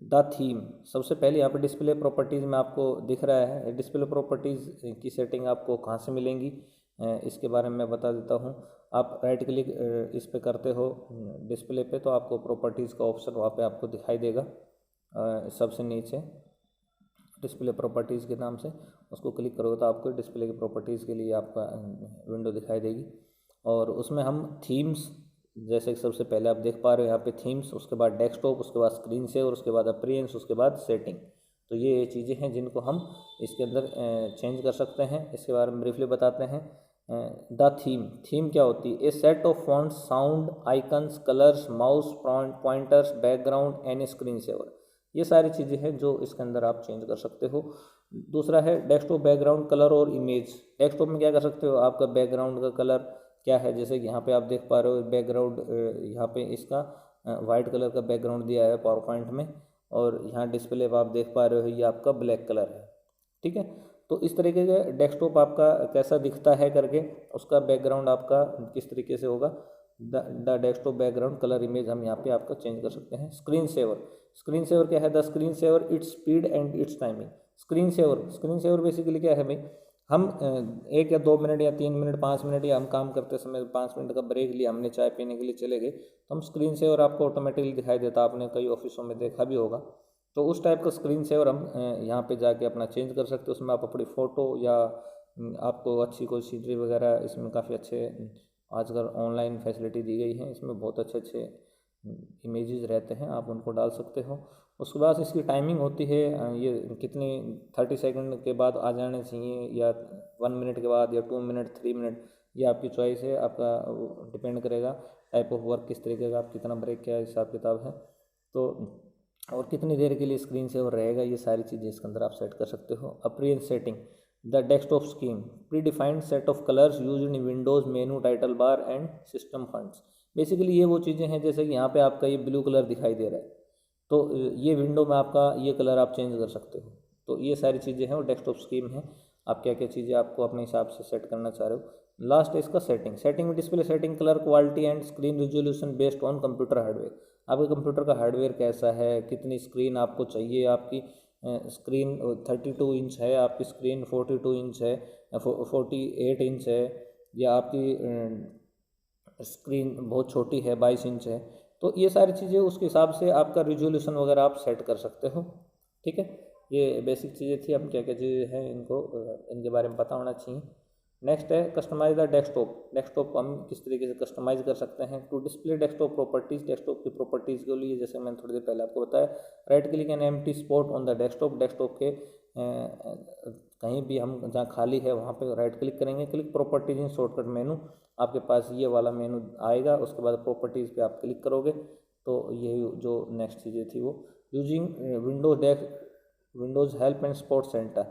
द थीम, सबसे पहले यहाँ पे डिस्प्ले प्रॉपर्टीज़ में आपको दिख रहा है, डिस्प्ले प्रॉपर्टीज़ की सेटिंग आपको कहाँ से मिलेंगी इसके बारे में मैं बता देता हूँ। आप राइट क्लिक इस पे करते हो डिस्प्ले पे तो आपको प्रॉपर्टीज़ का ऑप्शन वहाँ पे आपको दिखाई देगा सबसे नीचे डिस्प्ले प्रॉपर्टीज़ के नाम से, उसको क्लिक करोगे तो आपको डिस्प्ले की प्रॉपर्टीज़ के लिए आपका विंडो दिखाई देगी। और उसमें हम थीम्स, जैसे कि सबसे पहले आप देख पा रहे हो यहाँ पे थीम्स, उसके बाद डेस्कटॉप, उसके बाद स्क्रीन सेवर, उसके बाद अपीयरेंस, उसके बाद सेटिंग। तो ये चीज़ें हैं जिनको हम इसके अंदर चेंज कर सकते हैं। इसके बारे में ब्रीफली बताते हैं। द थीम क्या होती है, a set of fonts, sound, icons, colours, mouse pointers, background and screen saver, ये सारी चीज़ें हैं जो इसके अंदर आप चेंज कर सकते हो। दूसरा है डेस्कटॉप बैकग्राउंड कलर और इमेज। डेस्कटॉप में क्या कर सकते हो, आपका बैकग्राउंड का कलर क्या है, जैसे कि यहाँ पे आप देख पा रहे हो बैकग्राउंड, यहाँ पे इसका वाइट कलर का बैकग्राउंड दिया है पावर पॉइंट में, और यहाँ डिस्प्ले पर आप देख पा रहे हो ये आपका ब्लैक कलर है, ठीक है। तो इस तरीके का डेस्कटॉप आपका कैसा दिखता है करके, उसका बैकग्राउंड आपका किस तरीके से होगा, the desktop background colour image हम यहाँ पे आपका चेंज कर सकते हैं। स्क्रीन सेवर क्या है, the screen saver its speed and its timing. Screen saver basically क्या है भाई, हम 1 या 2 मिनट या 3 मिनट 5 मिनट या हम काम करते समय 5 मिनट का ब्रेक लिया, हमने चाय पीने के लिए चले गए, तो हम स्क्रीन सेवर आपको ऑटोमेटिकली दिखाई देता, आपने कई ऑफिसों में देखा भी होगा। तो उस टाइप का स्क्रीन सेवर हम यहाँ पे जाके अपना चेंज कर सकते हो। उसमें आप अपनी फ़ोटो या आपको अच्छी कोई सीनरी वगैरह, इसमें काफ़ी अच्छे आजकल ऑनलाइन फैसिलिटी दी गई है, इसमें बहुत अच्छे अच्छे इमेजेस रहते हैं, आप उनको डाल सकते हो। उसके बाद इसकी टाइमिंग होती है, ये कितनी 30 सेकंड के बाद आ जाने चाहिए या 1 मिनट के बाद या 2 मिनट 3 मिनट, ये आपकी चॉइस है, आपका डिपेंड करेगा टाइप ऑफ वर्क किस तरीके का, आप कितना ब्रेक क्या हिसाब किताब है, तो और कितनी देर के लिए स्क्रीन सेवर रहेगा, ये सारी चीज़ें इसके अंदर आप सेट कर सकते हो। Appearance setting, the desktop scheme, pre defined set of colours use in Windows menu title bar and system funds. Basically ये वो चीज़ें हैं, जैसे कि यहाँ पे आपका ये ब्लू कलर दिखाई दे रहा है, तो ये विंडो में आपका ये कलर आप चेंज कर सकते हो। तो ये सारी चीज़ें हैं, वो डेस्कटॉप स्कीम है, आप क्या क्या चीज़ें आपको अपने हिसाब से सेट करना चाह रहे हो। लास्ट है इसका सेटिंग में display setting, colour quality and screen resolution based on computer hardware. आपके कंप्यूटर का हार्डवेयर कैसा है, कितनी स्क्रीन आपको चाहिए, आपकी स्क्रीन 32 इंच है, आपकी स्क्रीन 42 इंच है, 48 इंच है, या आपकी स्क्रीन बहुत छोटी है 22 इंच है, तो ये सारी चीज़ें उसके हिसाब से आपका रिजोल्यूशन वगैरह आप सेट कर सकते हो। ठीक है, ये बेसिक चीज़ें थी, अब क्या क्या चीज़ें हैं इनको इनके बारे में पता होना चाहिए। नेक्स्ट है कस्टमाइज द डेस्कटॉप को हम किस तरीके से कस्टमाइज़ कर सकते हैं। To display desktop properties, desktop की प्रॉपर्टीज़ के लिए, जैसे मैंने थोड़ी देर पहले आपको बताया, right click an empty spot on the desktop के कहीं भी हम जहाँ खाली है वहाँ पे राइट क्लिक करेंगे, click properties in shortcut menu, आपके पास ये वाला मेनू आएगा, उसके बाद प्रॉपर्टीज़ पे आप क्लिक करोगे, तो यही जो नेक्स्ट चीज़ें थी वो using Windows help and support centre,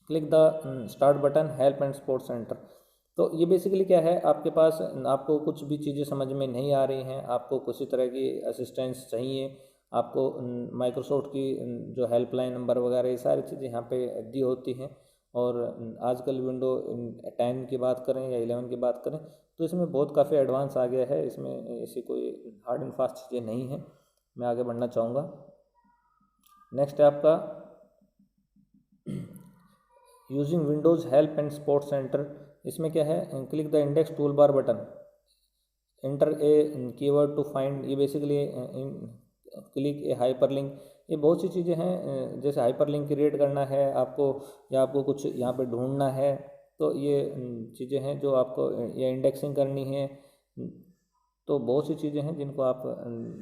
click the start button help and support centre. तो ये बेसिकली क्या है, आपके पास आपको कुछ भी चीज़ें समझ में नहीं आ रही हैं, आपको किसी तरह की असिस्टेंस चाहिए, आपको माइक्रोसॉफ्ट की जो हेल्पलाइन नंबर वगैरह ये सारी चीज़ें यहाँ पे दी होती हैं। और आजकल विंडो 10 की बात करें या 11 की बात करें, तो इसमें बहुत काफ़ी एडवांस आ गया है, इसमें ऐसी कोई हार्ड एंड फास्ट चीज़ें नहीं हैं। मैं आगे बढ़ना चाहूँगा। नेक्स्ट है आपका using Windows help and support center. इसमें क्या है, click the index tool bar button, enter a keyword to find, ये बेसिकली क्लिक ए हाइपरलिंक, ये बहुत सी चीज़ें हैं, जैसे हाइपरलिंक क्रिएट करना है आपको, या आपको कुछ यहाँ पे ढूंढना है, तो ये चीज़ें हैं जो आपको, या इंडेक्सिंग करनी है, तो बहुत सी चीज़ें हैं जिनको आप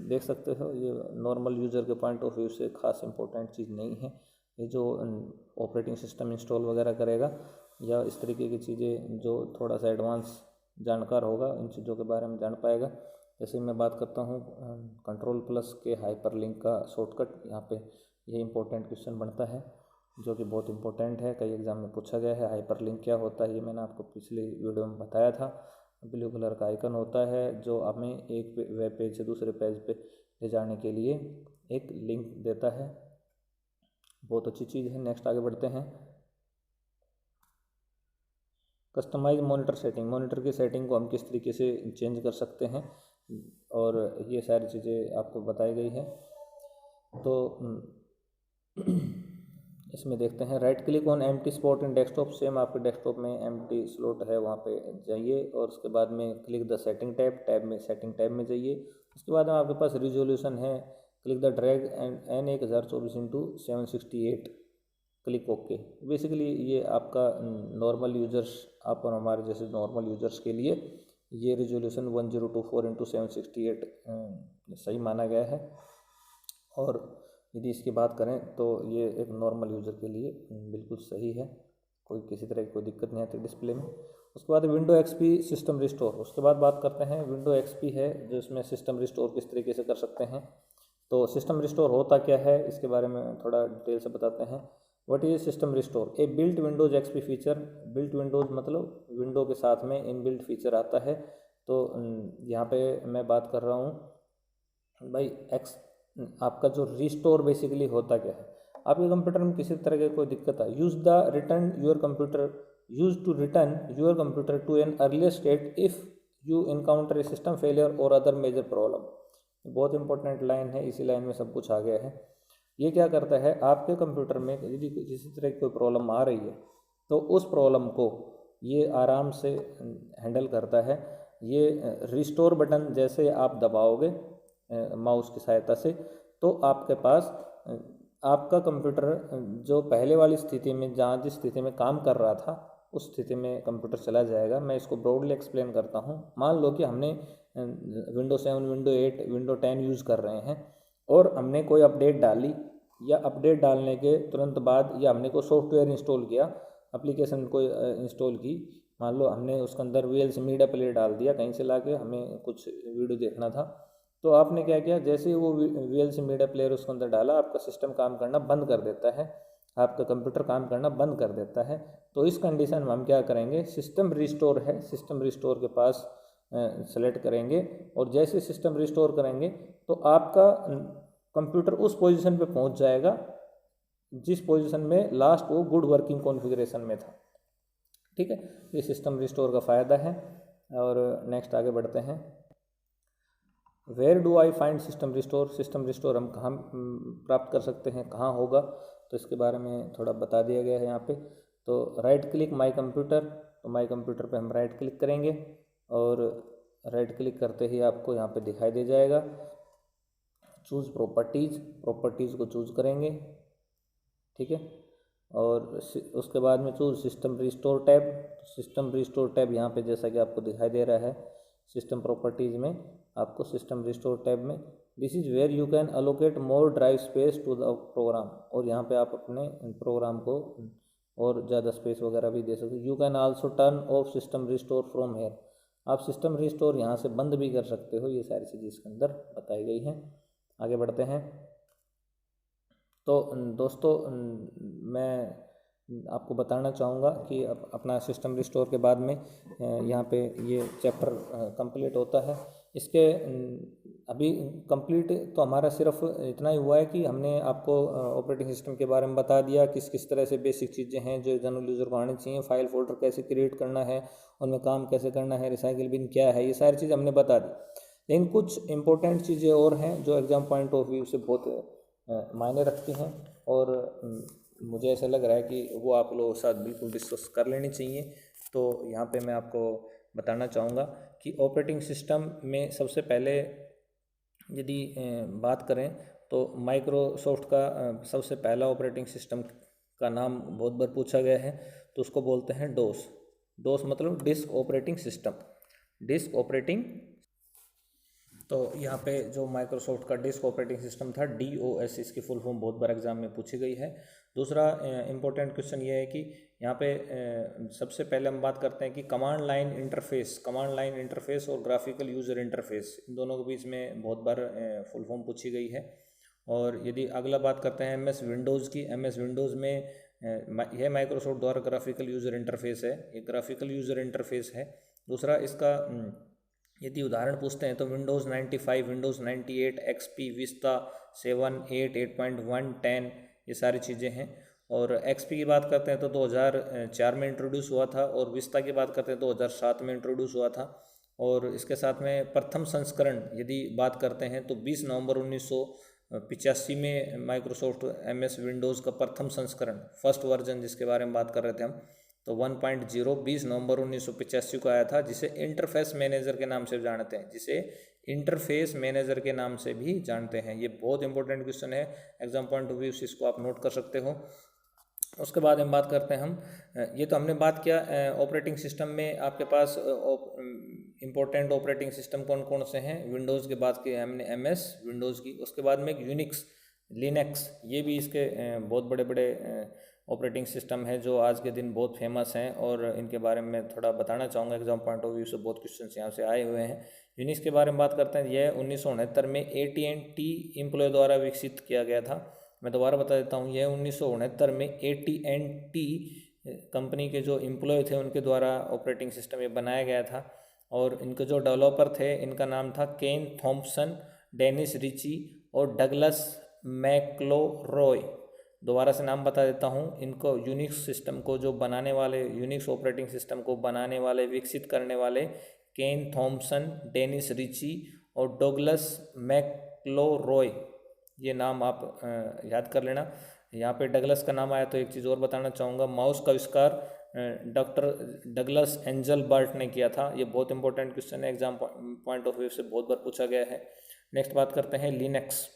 देख सकते हो। ये नॉर्मल यूज़र के पॉइंट ऑफ व्यू से खास इंपॉर्टेंट चीज़ नहीं है, ये जो ऑपरेटिंग सिस्टम इंस्टॉल वगैरह करेगा या इस तरीके की चीज़ें जो थोड़ा सा एडवांस जानकार होगा इन चीज़ों के बारे में जान पाएगा। जैसे मैं बात करता हूँ कंट्रोल प्लस के हाइपरलिंक का शॉर्टकट, यहाँ पे ये इंपॉर्टेंट क्वेश्चन बनता है जो कि बहुत इंपॉर्टेंट है, कई एग्जाम में पूछा गया है। हाइपरलिंक क्या होता है ये मैंने आपको पिछली वीडियो में बताया था। ब्लू कलर का आइकन होता है जो हमें एक वेब पेज से दूसरे पेज पे ले जाने के लिए एक लिंक देता है, बहुत अच्छी चीज़ है। नेक्स्ट आगे बढ़ते हैं। कस्टमाइज मॉनिटर सेटिंग, मॉनिटर की सेटिंग को हम किस तरीके से चेंज कर सकते हैं, और ये सारी चीज़ें आपको बताई गई है। तो इसमें देखते हैं, right click on empty spot in desktop, same आपके डेस्कटॉप में एम्प्टी स्लॉट है वहाँ पे जाइए, और उसके बाद में क्लिक द सेटिंग टैब में सेटिंग टैब में जाइए। उसके बाद में आपके पास रिजोल्यूशन है, click the drag and N1024x768, click okay. Basically ये आपका नॉर्मल यूजर्स, आप और हमारे जैसे नॉर्मल यूजर्स के लिए ये रिजोल्यूशन 1024x768 सही माना गया है। और यदि इसकी बात करें तो ये एक नॉर्मल यूज़र के लिए बिल्कुल सही है, कोई किसी तरह की कोई दिक्कत नहीं आती डिस्प्ले में। उसके बाद विंडो एक्सपी सिस्टम रिस्टोर, उसके बाद बात करते हैं विंडो एक्सपी है जो इसमें सिस्टम रिस्टोर किस तरीके से कर सकते हैं। तो सिस्टम रिस्टोर होता क्या है इसके बारे में थोड़ा डिटेल से बताते हैं। What is system restore, A built Windows XP feature, built Windows मतलब विंडो के साथ में इनबिल्ट फीचर आता है। तो यहाँ पे मैं बात कर रहा हूँ भाई आपका जो रिस्टोर बेसिकली होता क्या है, आपके कंप्यूटर में किसी तरह की कोई दिक्कत है, use to return your computer to an earlier state if you encounter a system failure और अदर मेजर प्रॉब्लम। बहुत इंपॉर्टेंट लाइन है, इसी लाइन में सब कुछ आ गया है। ये क्या करता है, आपके कंप्यूटर में यदि किसी तरह की कोई प्रॉब्लम आ रही है तो उस प्रॉब्लम को ये आराम से हैंडल करता है। ये रिस्टोर बटन जैसे आप दबाओगे माउस की सहायता से, तो आपके पास आपका कंप्यूटर जो पहले वाली स्थिति में, जहाँ जिस स्थिति में काम कर रहा था, उस स्थिति में कंप्यूटर चला जाएगा। मैं इसको ब्रॉडली एक्सप्लेन करता हूँ। मान लो कि हमने विंडो 7, विंडो 8, विंडो 10 यूज़ कर रहे हैं और हमने कोई अपडेट डाली, या अपडेट डालने के तुरंत बाद या हमने कोई सॉफ्टवेयर इंस्टॉल किया, एप्लीकेशन को इंस्टॉल की। मान लो हमने उसके अंदर VLC मीडिया प्लेयर डाल दिया कहीं से लाके, हमें कुछ वीडियो देखना था, तो आपने क्या किया, जैसे ही वो VLC मीडिया प्लेयर उसके अंदर डाला, आपका सिस्टम काम करना बंद कर देता है, आपका कंप्यूटर काम करना बंद कर देता है। तो इस कंडीशन में हम क्या करेंगे, सिस्टम रिस्टोर है, सिस्टम रिस्टोर के पास सेलेक्ट करेंगे, और जैसे सिस्टम रिस्टोर करेंगे तो आपका कंप्यूटर उस पोजीशन पे पहुंच जाएगा जिस पोजीशन में लास्ट वो गुड वर्किंग कॉन्फ़िगरेशन में था। ठीक है, ये सिस्टम रिस्टोर का फ़ायदा है। और नेक्स्ट आगे बढ़ते हैं। Where do I find system restore, system restore हम कहाँ प्राप्त कर सकते हैं, कहाँ होगा, तो इसके बारे में थोड़ा बता दिया गया है यहाँ पे। तो राइट क्लिक माई कंप्यूटर, तो माई कंप्यूटर पे हम राइट क्लिक करेंगे और राइट क्लिक करते ही आपको यहाँ पे दिखाई दे जाएगा चूज़ प्रॉपर्टीज़, प्रॉपर्टीज़ को चूज़ करेंगे। ठीक है, और उसके बाद में choose system restore tab, system restore tab यहाँ पे जैसा कि आपको दिखाई दे रहा है, सिस्टम प्रॉपर्टीज़ में आपको सिस्टम रिस्टोर टैब में this is where you can allocate more drive space to the program, और यहाँ पे आप अपने प्रोग्राम को और ज़्यादा स्पेस वगैरह भी दे सकते हो। You can also turn off system restore from here, आप सिस्टम रिस्टोर यहाँ से बंद भी कर सकते हो। ये सारी चीज़ें इसके अंदर बताई गई हैं। आगे बढ़ते हैं। तो दोस्तों मैं आपको बताना चाहूँगा कि अपना सिस्टम रिस्टोर के बाद में यहाँ पे ये चैप्टर कंप्लीट होता है। इसके अभी कंप्लीट तो हमारा सिर्फ इतना ही हुआ है कि हमने आपको ऑपरेटिंग सिस्टम के बारे में बता दिया, किस किस तरह से बेसिक चीज़ें हैं जो जनरल यूज़र को आनी चाहिए, फाइल फोल्डर कैसे क्रिएट करना है, उनमें काम कैसे करना है, रिसाइकिल बिन क्या है, ये सारी चीज़ हमने बता दी। लेकिन कुछ इंपॉर्टेंट चीज़ें और हैं जो एग्ज़ाम पॉइंट ऑफ व्यू से बहुत मायने रखती हैं, और मुझे ऐसा लग रहा है कि वो आप लोगों के साथ बिल्कुल डिस्कस कर लेनी चाहिए। तो यहाँ पे मैं आपको बताना चाहूँगा कि ऑपरेटिंग सिस्टम में सबसे पहले यदि बात करें तो माइक्रोसॉफ्ट का सबसे पहला ऑपरेटिंग सिस्टम का नाम बहुत बार पूछा गया है, तो उसको बोलते हैं डोस। डोस मतलब disk operating system, disk operating. तो यहाँ पे जो माइक्रोसॉफ्ट का डिस्क ऑपरेटिंग सिस्टम था, DOS, इसकी फुल फॉर्म बहुत बार एग्जाम में पूछी गई है। दूसरा इम्पोर्टेंट क्वेश्चन ये है कि यहाँ पे सबसे पहले हम बात करते हैं कि command line interface, command line interface और ग्राफिकल यूज़र इंटरफेस, इन दोनों के बीच में बहुत बार फुल फॉर्म पूछी गई है। और यदि अगला बात करते हैं MS विंडोज़ की, MS विंडोज़ में यह माइक्रोसॉफ्ट द्वारा ग्राफिकल यूज़र इंटरफेस है, ये ग्राफिकल यूज़र इंटरफेस है। दूसरा इसका यदि उदाहरण पूछते हैं तो विंडोज़ 95, विंडोज़ 98, XP, विस्ता 7, 8, 8.1, 10, ये सारी चीज़ें हैं। और XP की बात करते हैं तो 2004 में इंट्रोड्यूस हुआ था, और विस्ता की बात करते हैं 2007 में इंट्रोड्यूस हुआ था। और इसके साथ में प्रथम संस्करण यदि बात करते हैं तो 20 नवंबर 1985 में माइक्रोसॉफ्ट MS विंडोज़ का प्रथम संस्करण, फर्स्ट वर्जन जिसके बारे में बात कर रहे थे हम, तो 1.0 20 नवंबर 1985 को आया था, जिसे इंटरफेस मैनेजर के नाम से जानते हैं, जिसे इंटरफेस मैनेजर के नाम से भी जानते हैं। ये बहुत इंपॉर्टेंट क्वेश्चन है, एग्जाम पॉइंट ऑफ व्यू से इसको आप नोट कर सकते हो। उसके बाद हम बात करते हैं ये तो हमने बात किया ऑपरेटिंग सिस्टम में आपके पास इम्पोर्टेंट ऑपरेटिंग सिस्टम कौन कौन से हैं। विंडोज़ की बात की हमने, MS विंडोज़ की। उसके बाद में यूनिक्स, लिनक्स, ये भी इसके बहुत बड़े बड़े ऑपरेटिंग सिस्टम है जो आज के दिन बहुत फेमस हैं, और इनके बारे में थोड़ा बताना चाहूँगा। एग्जाम पॉइंट ऑफ व्यू से बहुत क्वेश्चन यहाँ से आए हुए हैं। यूनिक्स के बारे में बात करते हैं। यह 1969 में AT&T एम्प्लॉय द्वारा विकसित किया गया था। मैं दोबारा बता देता हूँ, यह 1969 में AT&T कंपनी के जो एम्प्लॉय थे उनके द्वारा ऑपरेटिंग सिस्टम ये बनाया गया था। और इनके जो डेवलपर थे, इनका नाम था केन थॉम्पसन, डेनिस रिची और डगलस मैक्लोरॉय। दोबारा से नाम बता देता हूँ। इनको यूनिक्स सिस्टम को जो बनाने वाले, यूनिक्स ऑपरेटिंग सिस्टम को बनाने वाले, विकसित करने वाले केन थॉम्पसन, डेनिस रिची और डगलस मैक्लोरॉय, ये नाम आप याद कर लेना। यहाँ पे डगलस का नाम आया तो एक चीज़ और बताना चाहूँगा, माउस का आविष्कार डॉक्टर डगलस एंजल बर्ट ने किया था। ये बहुत इंपॉर्टेंट क्वेश्चन है, एग्जाम पॉइंट ऑफ व्यू से बहुत बार पूछा गया है। नेक्स्ट बात करते हैं लिनक्स।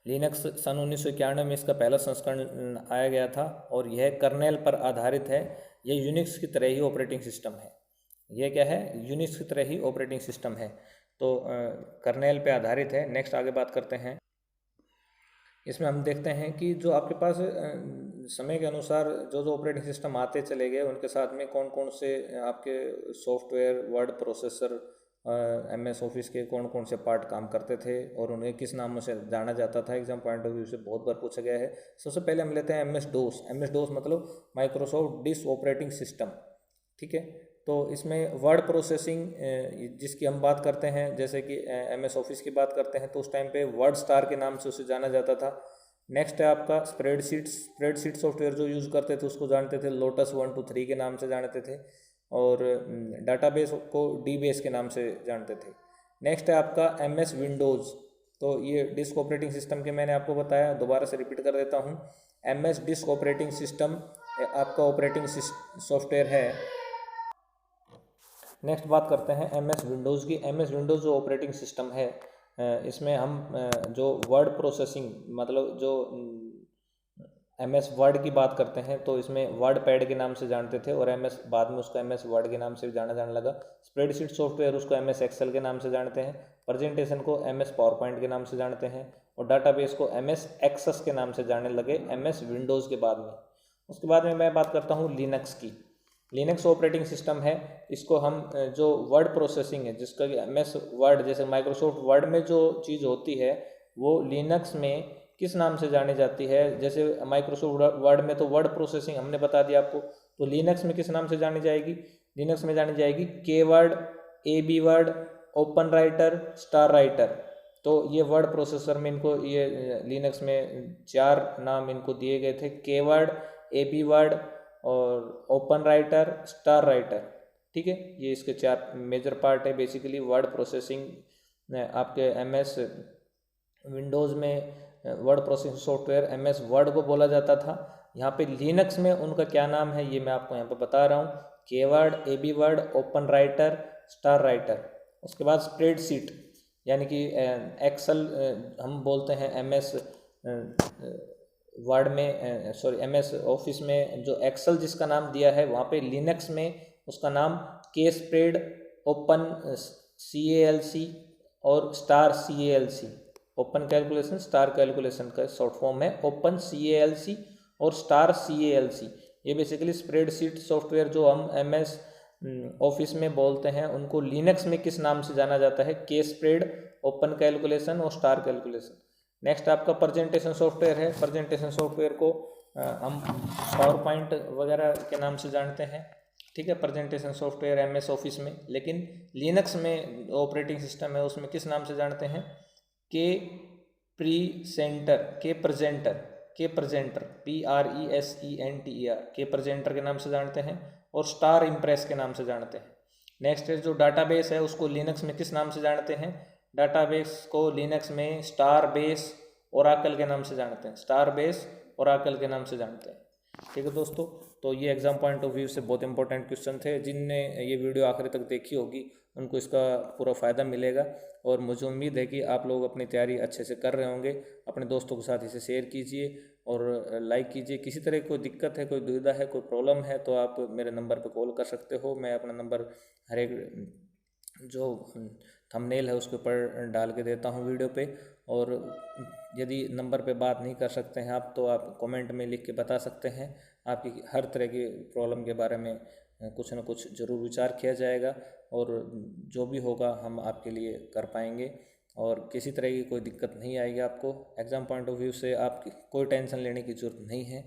लिनक्स सन 1991 में इसका पहला संस्करण आया गया था और यह कर्नेल पर आधारित है। यह यूनिक्स की तरह ही ऑपरेटिंग सिस्टम है। यह क्या है? यूनिक्स की तरह ही ऑपरेटिंग सिस्टम है, तो कर्नेल पे आधारित है। नेक्स्ट आगे बात करते हैं। इसमें हम देखते हैं कि जो आपके पास समय के अनुसार जो जो ऑपरेटिंग सिस्टम आते चले गए, उनके साथ में कौन कौन से आपके software, word processor, MS office के कौन कौन से पार्ट काम करते थे और उन्हें किस नामों से जाना जाता था। एग्जाम पॉइंट ऑफ व्यू से बहुत बार पूछा गया है। सबसे पहले हम लेते हैं MS DOS। MS DOS मतलब माइक्रोसॉफ्ट डिस ऑपरेटिंग सिस्टम, ठीक है। तो इसमें वर्ड प्रोसेसिंग जिसकी हम बात करते हैं, जैसे कि MS ऑफिस की बात करते हैं, तो उस टाइम पे वर्ड स्टार के नाम से उसे जाना जाता था। नेक्स्ट है आपका स्प्रेडशीट सॉफ्टवेयर जो यूज़ करते थे उसको जानते थे लोटस 1 2 3 के नाम से जानते थे, और डाटाबेस को DBase के नाम से जानते थे। नेक्स्ट है आपका MS विंडोज़। तो ये डिस्क ऑपरेटिंग सिस्टम के मैंने आपको बताया, दोबारा से रिपीट कर देता हूँ। MS डिस्क ऑपरेटिंग सिस्टम आपका ऑपरेटिंग सॉफ्टवेयर है। नेक्स्ट बात करते हैं MS विंडोज़ की। MS विंडोज़ जो ऑपरेटिंग सिस्टम है, इसमें हम जो वर्ड प्रोसेसिंग मतलब जो MS वर्ड की बात करते हैं तो इसमें वर्ड पैड के नाम से जानते थे, और MS बाद में उसको MS वर्ड के नाम से जाना जाने लगा। स्प्रेडशीट सॉफ्टवेयर उसको MS एक्सेल के नाम से जानते हैं, प्रेजेंटेशन को MS पावर पॉइंट के नाम से जानते हैं, और डाटाबेस को MS एक्सेस के नाम से जानने लगे MS विंडोज़ के बाद में। उसके बाद में मैं बात करता हूँ लिनक्स की। लिनक्स ऑपरेटिंग सिस्टम है, इसको हम जो वर्ड प्रोसेसिंग है जिसका कि MS वर्ड, जैसे माइक्रोसॉफ्ट वर्ड में जो चीज़ होती है वो लिनक्स में किस नाम से जानी जाती है। जैसे माइक्रोसॉफ्ट वर्ड में तो वर्ड प्रोसेसिंग हमने बता दिया आपको, तो लिनक्स में किस नाम से जानी जाएगी? लिनक्स में जानी जाएगी के word, AB word, open writer, star writer. तो ये वर्ड प्रोसेसर में इनको ये लिनक्स में 4 नाम इनको दिए गए थे, के वर्ड, AB वर्ड और ओपन राइटर, स्टार राइटर, ठीक है। ये इसके 4 मेजर पार्ट है बेसिकली वर्ड प्रोसेसिंग। आपके MS विंडोज़ में word processing software MS word को बोला जाता था। यहाँ पे लिनक्स में उनका क्या नाम है ये मैं आपको यहाँ पे बता रहा हूँ, के word, AB word, open writer, star writer. उसके बाद स्प्रेडशीट यानी कि एक्सेल हम बोलते हैं MS वर्ड में, MS ऑफिस में जो एक्सेल जिसका नाम दिया है, वहाँ पे लिनक्स में उसका नाम के स्प्रेड, ओपन CALC और star CALC। Open calculation, star calculation का शॉर्ट फॉर्म है ओपन CALC और स्टार CALC। ये बेसिकली स्प्रेडशीट सॉफ्टवेयर जो हम MS ऑफिस में बोलते हैं उनको लिनक्स में किस नाम से जाना जाता है? के स्प्रेड, ओपन कैलकुलेशन और स्टार कैलकुलेशन। नेक्स्ट आपका प्रेजेंटेशन सॉफ्टवेयर है। प्रेजेंटेशन सॉफ्टवेयर को हम पावर पॉइंट वगैरह के नाम से जानते हैं, ठीक है, प्रेजेंटेशन सॉफ्टवेयर MS ऑफिस में। लेकिन लिनक्स में ऑपरेटिंग सिस्टम है उसमें किस नाम से जानते हैं? के प्रीसेंटर, के प्रेजेंटर, के प्रेजेंटर PRESENTER, के प्रेजेंटर के नाम से जानते हैं, और स्टार इम्प्रेस के नाम से जानते हैं। नेक्स्ट है जो डाटाबेस है उसको लिनक्स में किस नाम से जानते हैं? डाटाबेस को लिनक्स में स्टार बेस ओराकल के नाम से जानते हैं, स्टार बेस ओराकल के नाम से जानते हैं, ठीक है दोस्तों। तो ये एग्जाम पॉइंट ऑफ व्यू से बहुत इंपॉर्टेंट क्वेश्चन थे। जिनने ये वीडियो आखिर तक देखी होगी उनको इसका पूरा फ़ायदा मिलेगा, और मुझे उम्मीद है कि आप लोग अपनी तैयारी अच्छे से कर रहे होंगे। अपने दोस्तों के साथ इसे शेयर कीजिए और लाइक कीजिए। किसी तरह कोई दिक्कत है, कोई दुविधा है, कोई प्रॉब्लम है तो आप मेरे नंबर पर कॉल कर सकते हो। मैं अपना नंबर हर एक जो थंबनेल है उसके ऊपर डाल के देता हूँ वीडियो पे, और यदि नंबर पे बात नहीं कर सकते हैं आप तो आप कमेंट में लिख के बता सकते हैं। आपकी हर तरह की प्रॉब्लम के बारे में कुछ न कुछ ज़रूर विचार किया जाएगा, और जो भी होगा हम आपके लिए कर पाएंगे, और किसी तरह की कोई दिक्कत नहीं आएगी आपको। एग्ज़ाम पॉइंट ऑफ व्यू से आप कोई टेंशन लेने की ज़रूरत नहीं है,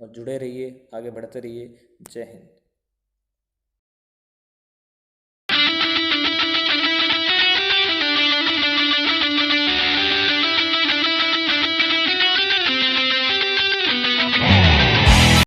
और जुड़े रहिए, आगे बढ़ते रहिए। जय हिंद।